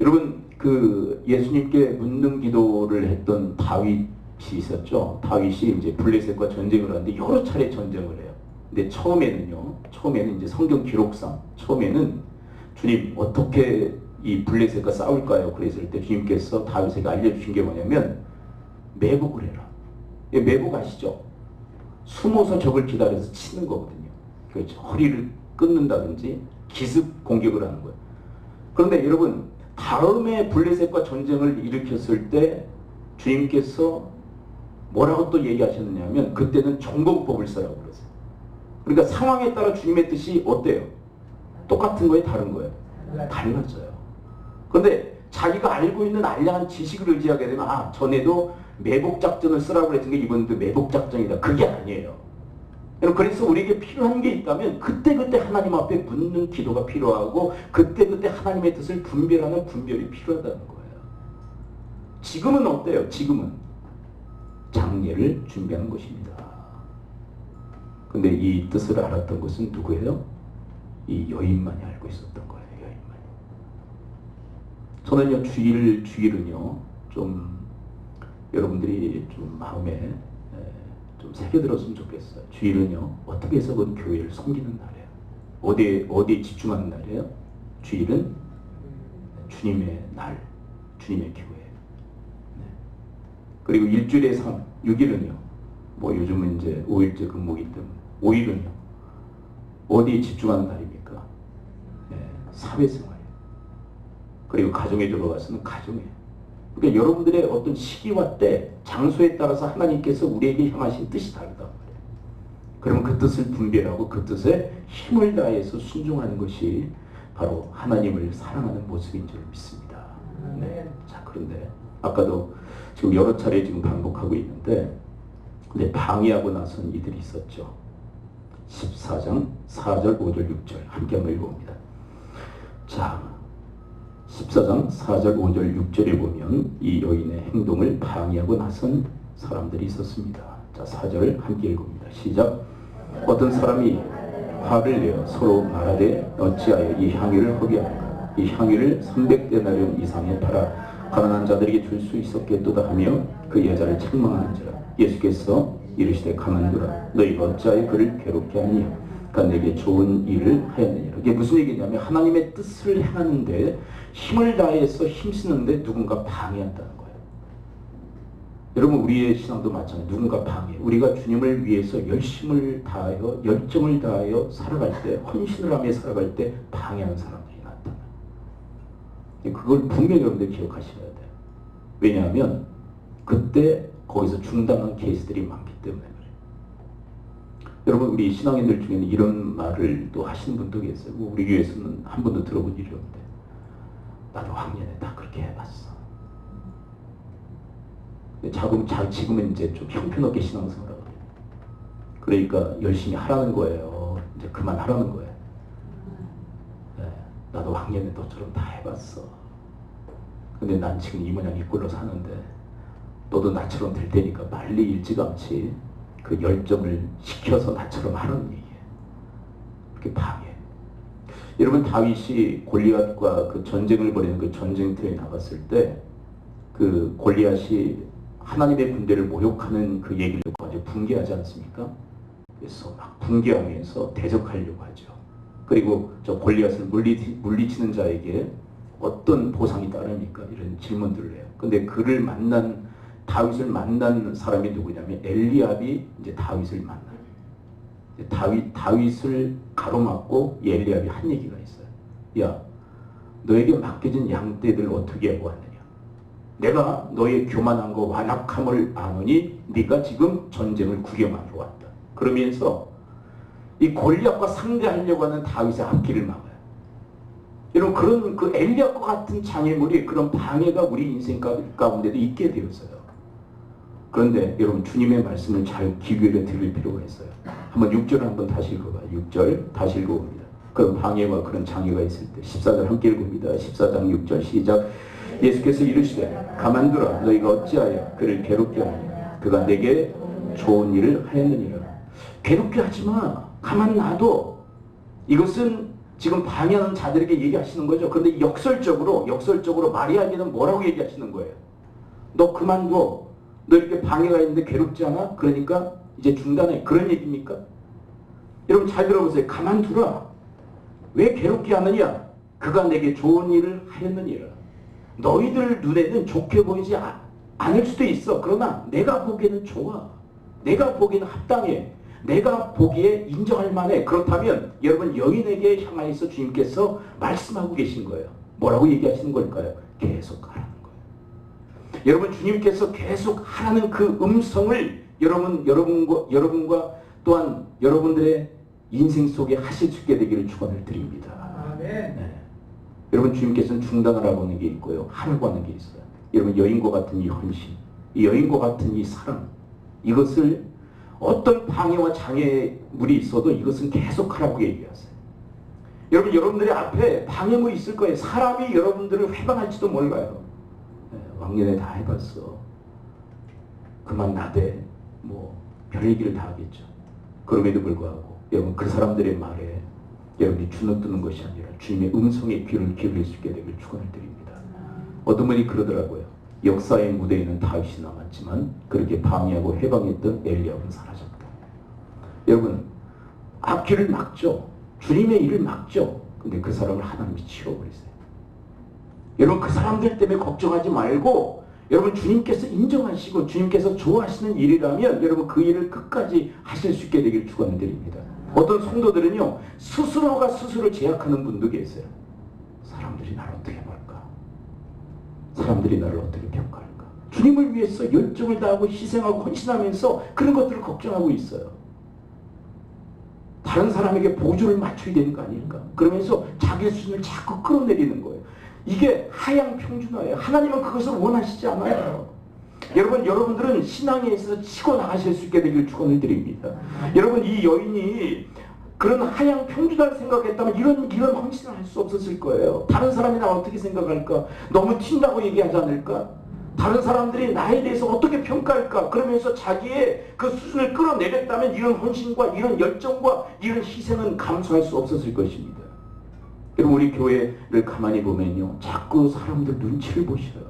여러분, 그 예수님께 묻는 기도를 했던 다윗이 있었죠. 다윗이 이제 블레셋과 전쟁을 하는데 여러 차례 전쟁을 해요. 근데 처음에는 이제 성경 기록상 처음에는 주님 어떻게 이 블레셋과 싸울까요? 그랬을 때 주님께서 다윗에게 알려주신 게 뭐냐면 매복을 해라. 매복 아시죠? 숨어서 적을 기다려서 치는 거거든요. 그렇죠. 허리를 끊는다든지 기습 공격을 하는 거예요. 그런데 여러분, 다음에 블레셋과 전쟁을 일으켰을 때 주님께서 뭐라고 또 얘기하셨느냐면 그때는 정복법을 쓰라고 그랬어요. 그러니까 상황에 따라 주님의 뜻이 어때요? 똑같은 거예요? 다른 거예요? 달라져요. 그런데 자기가 알고 있는 알량한 지식을 의지하게 되면 전에도 매복작전을 쓰라고 그랬던 게 이번에도 매복작전이다. 그게 아니에요. 그래서 우리에게 필요한 게 있다면 그때그때 하나님 앞에 묻는 기도가 필요하고 그때그때 하나님의 뜻을 분별하는 분별이 필요하다는 거예요. 지금은 어때요? 지금은 장례를 준비하는 것입니다. 근데 이 뜻을 알았던 것은 누구예요? 이 여인만이 알고 있었던 거예요. 여인만이. 저는요, 주일은요, 좀 여러분들이 좀 마음에 좀 새겨들었으면 좋겠어요. 주일은요, 어떻게 해서든 교회를 섬기는 날이에요. 어디에 집중하는 날이에요? 주일은 주님의 날, 주님의 교회. 네. 그리고 일주일의 삶, 6일은요, 뭐 요즘은 이제 5일째 근무이기 때문에 5일은요, 어디에 집중하는 날입니까? 네, 사회생활. 그리고 가정에 들어가서는 가정이에요. 그러니까 여러분들의 어떤 시기와 때, 장소에 따라서 하나님께서 우리에게 향하신 뜻이 다르단 말이에요. 그러면 그 뜻을 분별하고 그 뜻에 힘을 다해서 순종하는 것이 바로 하나님을 사랑하는 모습인 줄 믿습니다. 네. 자, 그런데 아까도 지금 여러 차례 지금 반복하고 있는데, 근데 방해하고 나선 이들이 있었죠. 14장 4절, 5절, 6절 함께 한번 읽어봅니다. 자, 14장 4절, 5절, 6절에 보면 이 여인의 행동을 방해하고 나선 사람들이 있었습니다. 자, 4절 함께 읽어봅니다. 시작. 어떤 사람이 화를 내어 서로 말하되 어찌하여 이 향유를 허비하는가? 이 향유를 300데나리온 이상에 팔아 가난한 자들에게 줄 수 있었겠도다 하며 그 여자를 책망하는지라. 예수께서 이르시되 가만두라. 너희가 어찌하여 그를 괴롭게 하느냐? 그가 내게 좋은 일을 하였느니라. 이게 무슨 얘기냐면 하나님의 뜻을 행하는데 힘을 다해서 힘쓰는데 누군가 방해한다는 거예요. 여러분, 우리의 신앙도 마찬가지예요. 누군가 방해. 우리가 주님을 위해서 열심을 다하여 열정을 다하여 살아갈 때, 헌신을 하며 살아갈 때 방해하는 사람들이 나타나요. 그걸 분명히 여러분들 기억하셔야 돼요. 왜냐하면 그때 거기서 중단한 케이스들이 많기 때문에 그래요. 여러분, 우리 신앙인들 중에는 이런 말을 또 하시는 분도 계세요. 우리 교회에서는 한 번도 들어본 일이 없는데 나도 학년에 다 그렇게 해봤어. 지금은 이제 좀 형편없게 신앙생활을 하거든요. 그러니까 열심히 하라는 거예요. 이제 그만하라는 거예요. 네, 나도 학년에 너처럼 다 해봤어. 근데 난 지금 이 모양 이 꼴로 사는데 너도 나처럼 될 테니까 빨리 일찌감치 그 열정을 식혀서 나처럼 하라는 얘기예요. 그렇게 방해. 여러분, 다윗이 골리앗과 그 전쟁을 벌이는 그 전쟁터에 나갔을 때 그 골리앗이 하나님의 군대를 모욕하는 그 얘기를 듣고 아주 붕괴하지 않습니까? 그래서 막 붕괴하면서 대적하려고 하죠. 그리고 저 골리앗을 물리치는 자에게 어떤 보상이 따릅니까? 이런 질문들을 해요. 근데 다윗을 만난 사람이 누구냐면 엘리압이 이제 다윗을 만나요. 다윗을 가로막고 엘리압이 한 얘기가 있어요. 야, 너에게 맡겨진 양떼들 어떻게 하고 왔느냐? 내가 너의 교만함과 완악함을 아노니 네가 지금 전쟁을 구경하러 왔다. 그러면서 이 골리앗과 상대하려고 하는 다윗의 앞길을 막아요. 여러분, 그런 그 엘리압과 같은 장애물이, 그런 방해가 우리 인생 가운데도 있게 되었어요. 그런데 여러분, 주님의 말씀을 잘 귀 기울여 들을 필요가 있어요. 한번 6절을 한번 다시 읽어봐요. 6절 다시 읽어봅니다. 그런 방해와 그런 장애가 있을 때 14절 함께 읽습니다. 14장 6절 시작. 예수께서 이르시되 가만두라. 너희가 어찌하여 그를 괴롭게 하느냐. 그가 내게 좋은 일을 하였느니라. 괴롭게 하지마. 가만 놔둬. 이것은 지금 방해하는 자들에게 얘기하시는 거죠. 그런데 역설적으로 마리아에게는 뭐라고 얘기하시는 거예요? 너 그만둬. 너 이렇게 방해가 있는데 괴롭지 않아? 그러니까 이제 중단해. 그런 얘기입니까? 여러분 잘 들어보세요. 가만두라. 왜 괴롭게 하느냐? 그가 내게 좋은 일을 하였느니라. 너희들 눈에는 좋게 보이지 않을 수도 있어. 그러나 내가 보기에는 좋아. 내가 보기에는 합당해. 내가 보기에 인정할 만해. 그렇다면 여러분, 여인에게 향하여서 주님께서 말씀하고 계신 거예요. 뭐라고 얘기하시는 걸까요? 계속 하라는 거예요. 여러분, 주님께서 계속 하라는 그 음성을 여러분과 또한 여러분들의 인생 속에 하실 수 있게 되기를 축원을 드립니다. 네. 여러분, 주님께서는 중단하라고 하는 게 있고요, 하라고 하는 게 있어요. 여러분, 여인과 같은 이 헌신, 이 여인과 같은 이 사랑, 이것을 어떤 방해와 장애물이 있어도 이것은 계속하라고 얘기하세요. 여러분, 여러분들의 앞에 방해물이 있을 거예요. 사람이 여러분들을 회방할지도 몰라요. 왕년에 다 해봤어. 그만 나대. 별 얘기를 다 하겠죠. 그럼에도 불구하고 여러분, 그 사람들의 말에 여러분이 주눅드는 것이 아니라 주님의 음성에 귀를 기울일 수 있게 되길 축원을 드립니다. 어떤 분이 그러더라고요. 역사의 무대에는 다윗이 남았지만 그렇게 방해하고 해방했던 엘리압은 사라졌다. 여러분, 앞길을 막죠. 주님의 일을 막죠. 근데 그 사람을 하나님이 치워버리세요. 여러분, 그 사람들 때문에 걱정하지 말고 여러분, 주님께서 인정하시고 주님께서 좋아하시는 일이라면 여러분 그 일을 끝까지 하실 수 있게 되길 축원을 드립니다. 어떤 성도들은요, 스스로가 스스로를 제약하는 분도 계세요. 사람들이 나를 어떻게 볼까? 사람들이 나를 어떻게 평가할까? 주님을 위해서 열정을 다하고 희생하고 헌신하면서 그런 것들을 걱정하고 있어요. 다른 사람에게 보조를 맞춰야 되는 거 아닐까? 그러면서 자기 수준을 자꾸 끌어내리는 거예요. 이게 하향 평준화예요. 하나님은 그것을 원하시지 않아요. 여러분들은 신앙에 있어서 치고 나가실 수 있게 되길 축원을 드립니다. 여러분, 이 여인이 그런 하향 평준화를 생각했다면 이런 헌신을 할 수 없었을 거예요. 다른 사람이 나 어떻게 생각할까? 너무 튄다고 얘기하지 않을까? 다른 사람들이 나에 대해서 어떻게 평가할까? 그러면서 자기의 그 수준을 끌어내렸다면 이런 헌신과 이런 열정과 이런 희생은 감수할 수 없었을 것입니다. 여러분, 우리 교회를 가만히 보면요, 자꾸 사람들 눈치를 보셔요.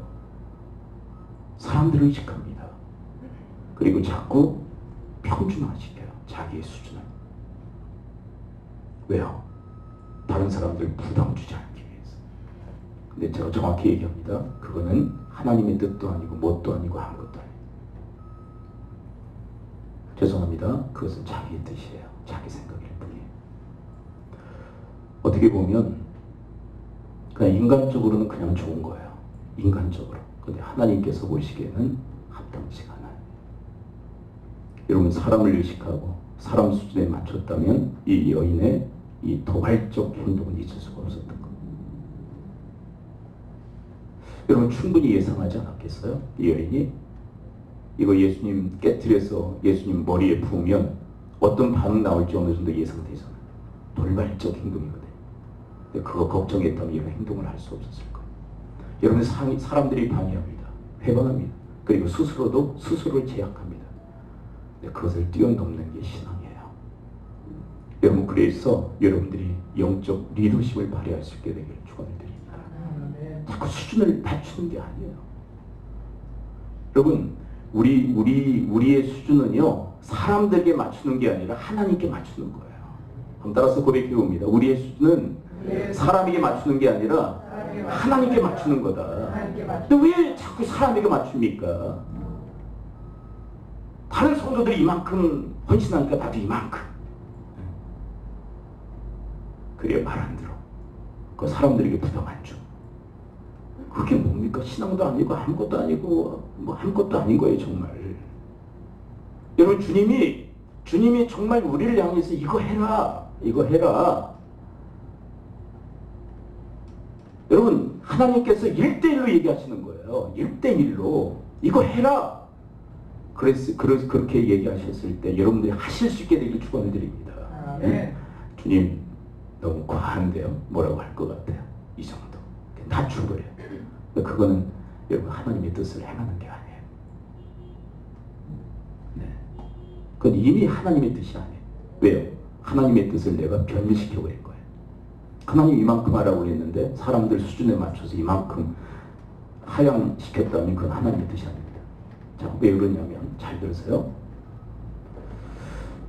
사람들을 의식합니다. 그리고 자꾸 평준화시켜요. 자기의 수준을. 왜요? 다른 사람들 부담 주지 않기 위해서. 근데 제가 정확히 얘기합니다. 그거는 하나님의 뜻도 아니고 뭣도 아니고 아무것도 아니에요. 죄송합니다. 그것은 자기의 뜻이에요. 자기 생각일 뿐이에요. 어떻게 보면 그냥 인간적으로는 그냥 좋은 거예요. 인간적으로. 근데 하나님께서 보시기에는 합당치가 않아요. 여러분, 사람을 의식하고 사람 수준에 맞췄다면 이 여인의 이 도발적 행동은 있을 수가 없었던 겁니다. 여러분, 충분히 예상하지 않았겠어요? 이 여인이 이거 예수님 깨트려서 예수님 머리에 부으면 어떤 반응 나올지 어느 정도 예상되잖아요. 돌발적 행동이거든요. 근데 그거 걱정했다면 이런 행동을 할 수 없었을 거예요. 여러분, 사람들이 방해합니다. 회방합니다. 그리고 스스로도 스스로를 제약합니다. 근데 그것을 뛰어넘는 게 신앙이에요. 여러분, 그래서 여러분들이 영적 리더십을 발휘할 수 있게 되기를 축원을 드립니다. 자꾸 수준을 낮추는 게 아니에요. 여러분, 우리의 수준은요, 사람들에게 맞추는 게 아니라 하나님께 맞추는 거예요. 한번 따라서 고백해 봅니다. 우리의 수준은 사람에게 맞추는 게 아니라 하나님께 맞추는 거다. 근데 왜 자꾸 사람에게 맞춥니까? 다른 성도들이 이만큼 헌신하니까 나도 이만큼. 그래 말 안 들어. 그 사람들에게 부담 안 줘. 그게 뭡니까? 신앙도 아니고 아무것도 아니고 뭐 아무것도 아닌 거예요 정말. 여러분 주님이 정말 우리를 향해서 이거 해라. 여러분 하나님께서 1대1로 얘기하시는 거예요. 1대1로 이거 해라. 그래서 그렇게 얘기하셨을 때 여러분들이 하실 수 있게 되길 축원을 드립니다. 네? 주님 너무 과한데요. 뭐라고 할 것 같아요. 이 정도 낮춰버려요. 그거는 여러분 하나님의 뜻을 행하는 게 아니에요. 네. 그건 이미 하나님의 뜻이 아니에요. 왜요? 하나님의 뜻을 내가 변질시켜버린 거예요. 하나님 이만큼 하라고 했는데 사람들 수준에 맞춰서 이만큼 하향시켰다면 그건 하나님의 뜻이 아닙니다. 자, 왜 그러냐면 잘 들으세요.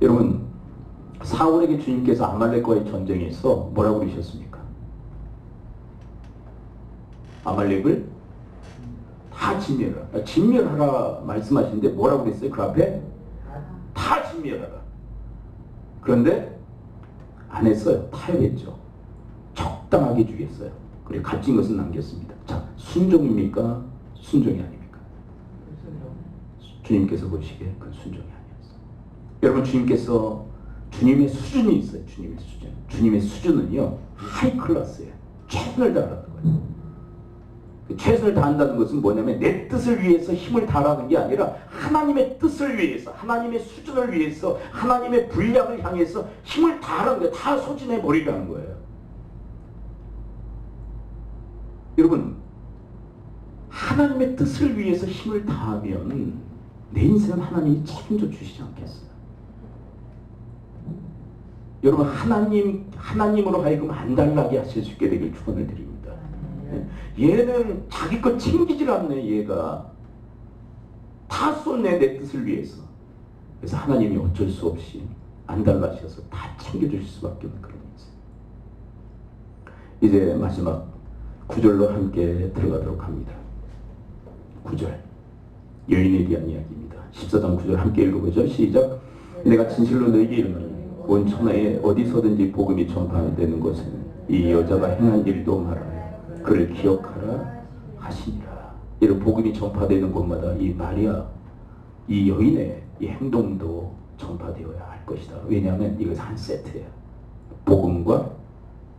여러분 사울에게 주님께서 아말렉과의 전쟁에서 뭐라고 그러셨습니까? 아말렉을 다 진멸하라 말씀하시는데 뭐라고 그랬어요? 그 앞에 다 진멸하라. 그런데 안 했어요. 타협했죠. 적당하게 죽였어요. 그리고 값진 것은 남겼습니다. 자, 순종입니까? 순종이 아닙니까? 주님께서 보시기에 그건 순종이 아니었어요. 여러분 주님께서 주님의 수준이 있어요. 주님의 수준은요 하이 클래스예요. 최선을 다하는 거예요. 최선을 다한다는 것은 뭐냐면 내 뜻을 위해서 힘을 다하는 게 아니라 하나님의 뜻을 위해서, 하나님의 수준을 위해서, 하나님의 분량을 향해서 힘을 다하는 거예요. 다 소진해 버리라는 거예요. 여러분 하나님의 뜻을 위해서 힘을 다하면 내 인생은 하나님이 책임져 주시지 않겠어요? 여러분 하나님으로 하여금 안달나게 하실 수 있게 되길 축원을 드립니다. 얘는 자기 것 챙기질 않네. 얘가 다 쏟네 내 뜻을 위해서. 그래서 하나님이 어쩔 수 없이 안달나셔서 다 챙겨주실 수밖에 없는 그런 인생. 이제 마지막 9절로 함께 들어가도록 합니다. 9절 여인에 대한 이야기입니다. 14장 9절 함께 읽어보죠. 시작. 내가 진실로 너에게 이르노니 온 천하에 어디서든지 복음이 전파되는 곳에는 이 여자가 행한 일도 말하여 그를 기억하라 하시니라. 이런 복음이 전파되는 곳마다 이 마리아, 이 여인의 이 행동도 전파되어야 할 것이다. 왜냐하면 이것은 한 세트예요. 복음과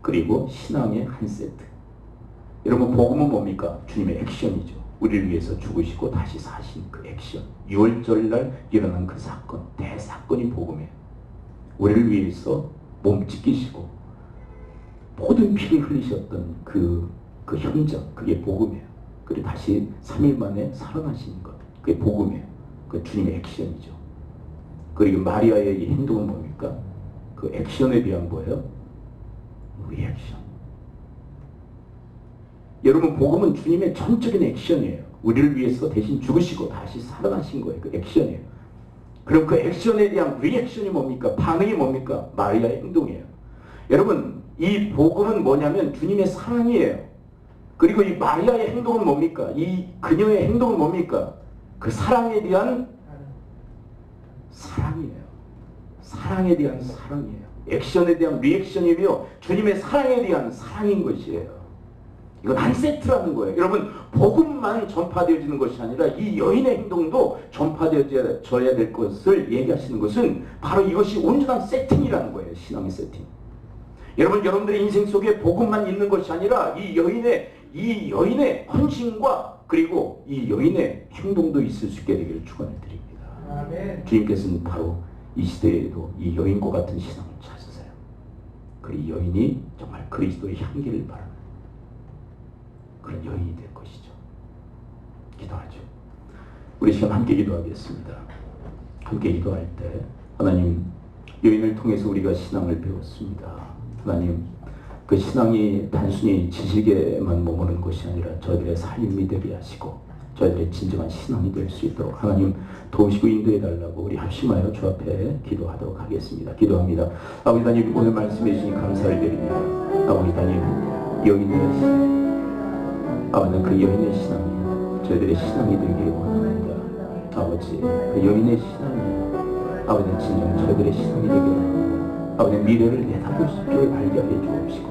그리고 신앙의 한 세트. 여러분 복음은 뭡니까? 주님의 액션이죠. 우리를 위해서 죽으시고 다시 사신 그 액션. 6월절 날 일어난 그 사건, 대사건이 복음이에요. 우리를 위해서 몸 찢기시고 모든 피를 흘리셨던 그 현장, 그게 복음이에요. 그리고 다시 3일 만에 살아나신 것, 그게 복음이에요. 그 주님의 액션이죠. 그리고 마리아의 이 행동은 뭡니까? 그 액션에 비한 뭐예요? 리액션. 여러분 복음은 주님의 전적인 액션이에요. 우리를 위해서 대신 죽으시고 다시 살아나신 거예요. 그 액션이에요. 그럼 그 액션에 대한 리액션이 뭡니까? 반응이 뭡니까? 마리아의 행동이에요. 여러분 이 복음은 뭐냐면 주님의 사랑이에요. 그리고 이 마리아의 행동은 뭡니까? 이 그녀의 행동은 뭡니까? 그 사랑에 대한 사랑이에요. 사랑에 대한 사랑이에요. 액션에 대한 리액션이며 주님의 사랑에 대한 사랑인 것이에요. 이건 한 세트라는 거예요. 여러분 복음만 전파되어지는 것이 아니라 이 여인의 행동도 전파되어져야 될 것을 얘기하시는 것은 바로 이것이 온전한 세팅이라는 거예요. 신앙의 세팅. 여러분들의 인생 속에 복음만 있는 것이 아니라 이 여인의 헌신과 그리고 이 여인의 행동도 있을 수 있게 되기를 축원을 드립니다. 아멘. 주님께서는 바로 이 시대에도 이 여인과 같은 신앙을 찾으세요. 그 여인이 정말 그리스도의 향기를 바라는 그런 여인이 될 것이죠. 기도하죠. 우리 시간 함께 기도하겠습니다. 함께 기도할 때 하나님 여인을 통해서 우리가 신앙을 배웠습니다. 하나님 그 신앙이 단순히 지식에만 머무는 것이 아니라 저들의 삶이 되게 하시고 저희들의 진정한 신앙이 될 수 있도록 하나님 도우시고 인도해 달라고 우리 합심하여 주 앞에 기도하도록 하겠습니다. 기도합니다. 아버지 하나님, 오늘 말씀해 주시니 감사를 드립니다. 아버지 하나님, 여인의 신앙, 아버지 그 여인의 신앙이 저희들의 신앙이 되기를 원합니다. 아버지, 그 여인의 신앙이 아버지 진정 저희들의 신앙이 되기를 원합니다. 아버지 미래를 내다볼 줄 알게 하여 주옵시고,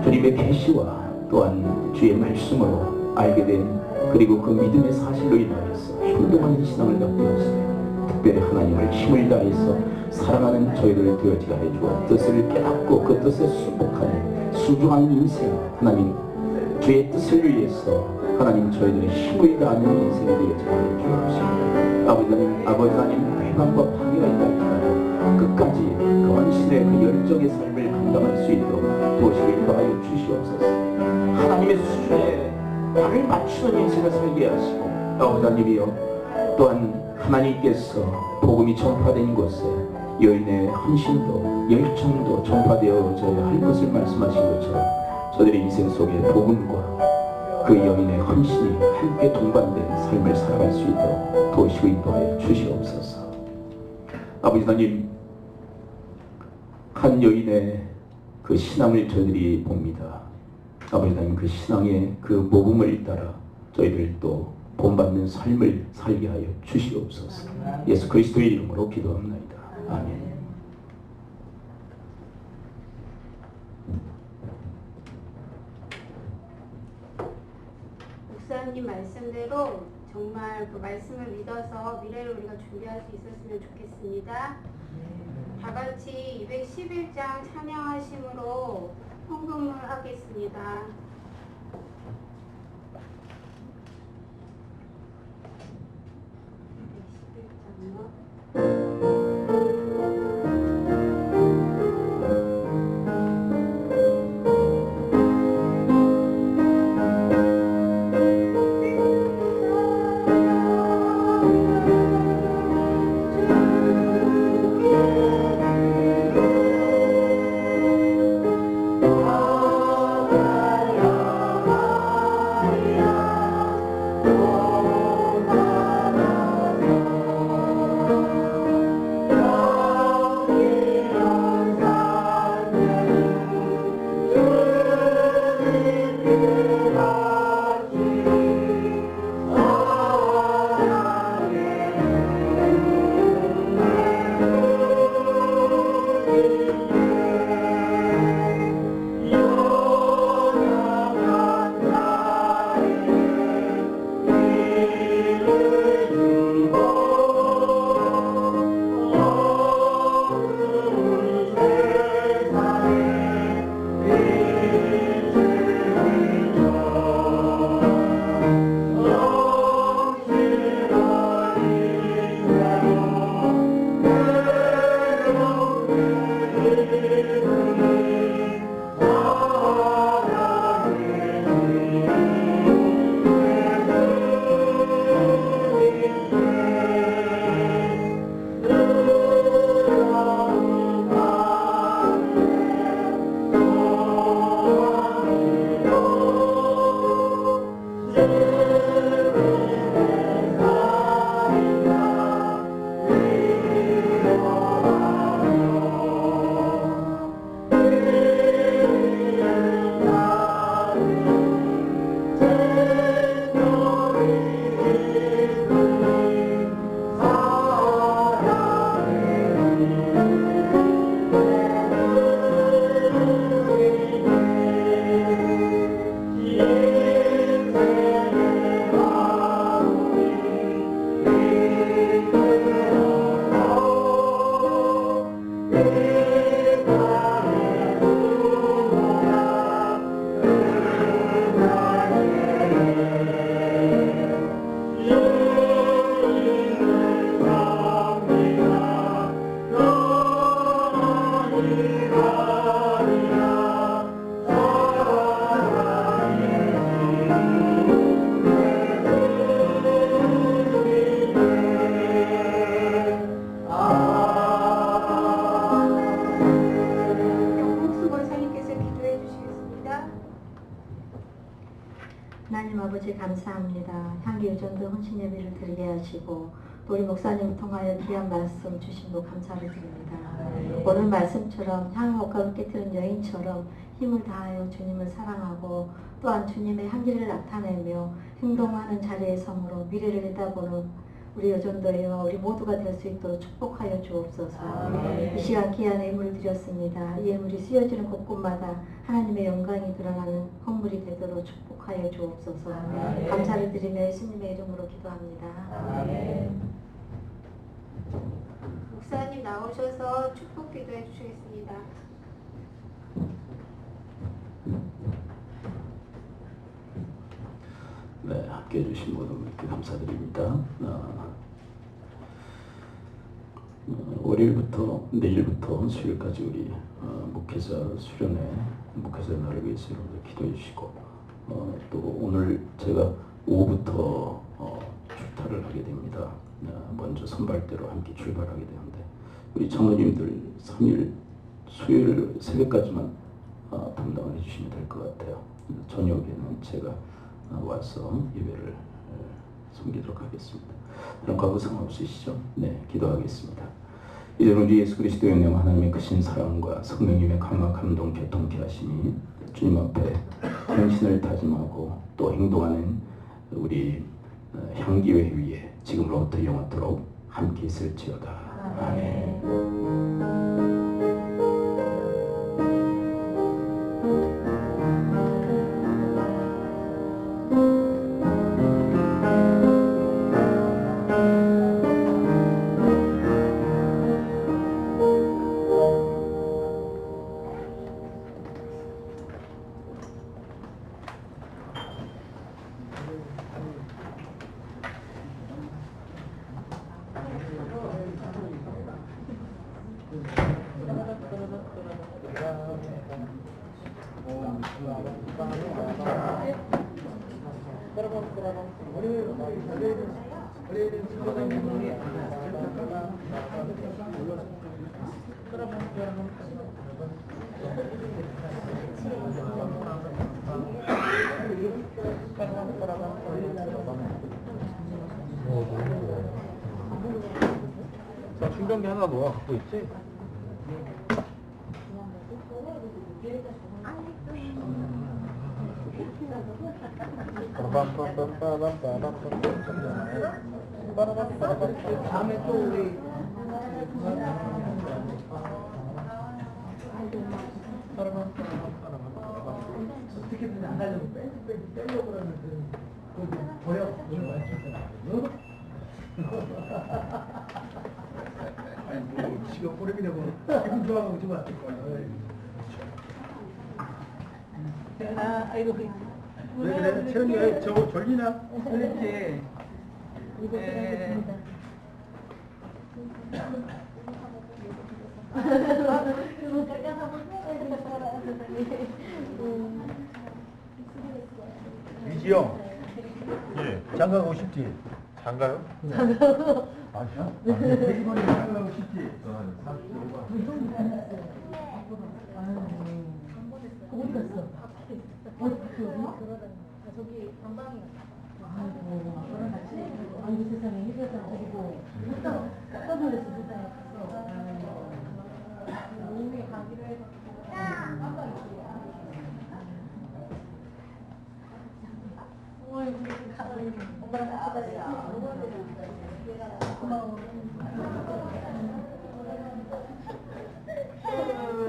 주님의 계시와 또한 주의 말씀으로 알게 된 그리고 그 믿음의 사실로 인하여서 행동하는 신앙을 갖게 하시되, 특별히 하나님을 힘을 다해서 사랑하는 저희들 되어지게 하여 주어 뜻을 깨닫고 그 뜻에 순복하는 순종하는 인생, 하나님 주의 뜻을 위해서 하나님 저희들의 힘을 다하는 인생이 되어지게 하여 주옵시고, 아버지 하나님 회방과 파괴가 있다 할지라도 끝까지 그 헌신의 그 열정의 삶을 감당할 수 있도록 도우시고 인도하여 주시옵소서. 하나님의 수준에 발을 맞추는 인생을 살게 하시고, 아버지 하나님이여, 또한 하나님께서 복음이 전파된 곳에 여인의 헌신도 열정도 전파되어져야 할 것을 말씀하신 것처럼 저들의 인생 속에 복음과 그 여인의 헌신이 함께 동반된 삶을 살아갈 수 있도록 도우시고 인도하여 주시옵소서. 아버지 하나님, 한 여인의 그 신앙을 저희들이 봅니다. 아버지 하나님, 그 신앙의 그 모범을 따라 저희들도 본받는 삶을 살게 하여 주시옵소서. 예수 그리스도의 이름으로 기도합니다. 아멘. 목사님 말씀대로 정말 그 말씀을 믿어서 미래를 우리가 준비할 수 있었으면 좋겠습니다. 다 같이 211장 찬양하심으로 헌금을 하겠습니다. 211장요. 아버지 감사합니다. 향기 유전도 헌신 예배를 드리게 하시고 또 우리 목사님을 통하여 귀한 말씀 주심도 감사를 드립니다. 오늘 말씀처럼 향목과 깨뜨린 여인처럼 힘을 다하여 주님을 사랑하고 또한 주님의 향기를 나타내며 행동하는 자리에 섬으로 미래를 내다보는 우리 여전도회와 우리 모두가 될 수 있도록 축복하여 주옵소서. 이 시간 귀한 예물을 드렸습니다. 이 예물이 쓰여지는 곳곳마다 하나님의 영광이 드러나는 헌물이 되도록 축복하여 주옵소서. 감사를 드리며 예수님의 이름으로 기도합니다. 목사님 나오셔서 축복 기도해 주시겠습니다. 네, 함께해 주신 모든 분께 감사드립니다. 월요일부터 내일부터 수요일까지 우리 목회자 수련회, 목회자 날을 위해서 여러분들 기도해 주시고 또 오늘 제가 오후부터 출타를 하게 됩니다. 먼저 선발대로 함께 출발하게 되는데 우리 장로님들 3일 수요일 새벽까지만 담당을 해주시면 될 것 같아요. 저녁에는 제가 와서 예배를 섬기도록 하겠습니다. 그럼 과거 상관없으시죠? 네, 기도하겠습니다. 이제 우리 예수 그리스도의 은혜와 하나님의 크신 사랑과 성령님의 강화 감동 교통케 하시니 주님 앞에 헌신을 다짐하고 또 행동하는 우리 향기회 위에 지금으로부터 영원토록 함께 있을지어다. 아멘. 자, 충전기 하나 놓아 갖고 있지? 다음에 또 우리 어떻게든 안 가려고 빼려고 그러면 그거 버려. 오늘 많이 줬잖아. 아니 뭐 지가 꼬리비 되고 기분 좋아하고 지금 안 될 거야. 아이고. 왜 그래? 채연이 왜 저거 졸리나? 그렇지. 이거 드리겠습니다. 미지영. 예. 장가가고 싶지? 장가요? 아니야? 대기번에 장가가고 싶지? 어디 갔어? 저기 방방이 아이고, 저랑 같이? 아이고 세상에 해결사 드리고 깜짝 놀랐어 세상에 갔어. 몸에 가기로 해서 엄마랑 같이 가자. 고마워.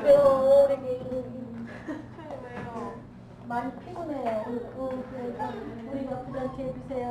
그래요, 많이 피곤해요. 우리 아프지 않게 해주세요.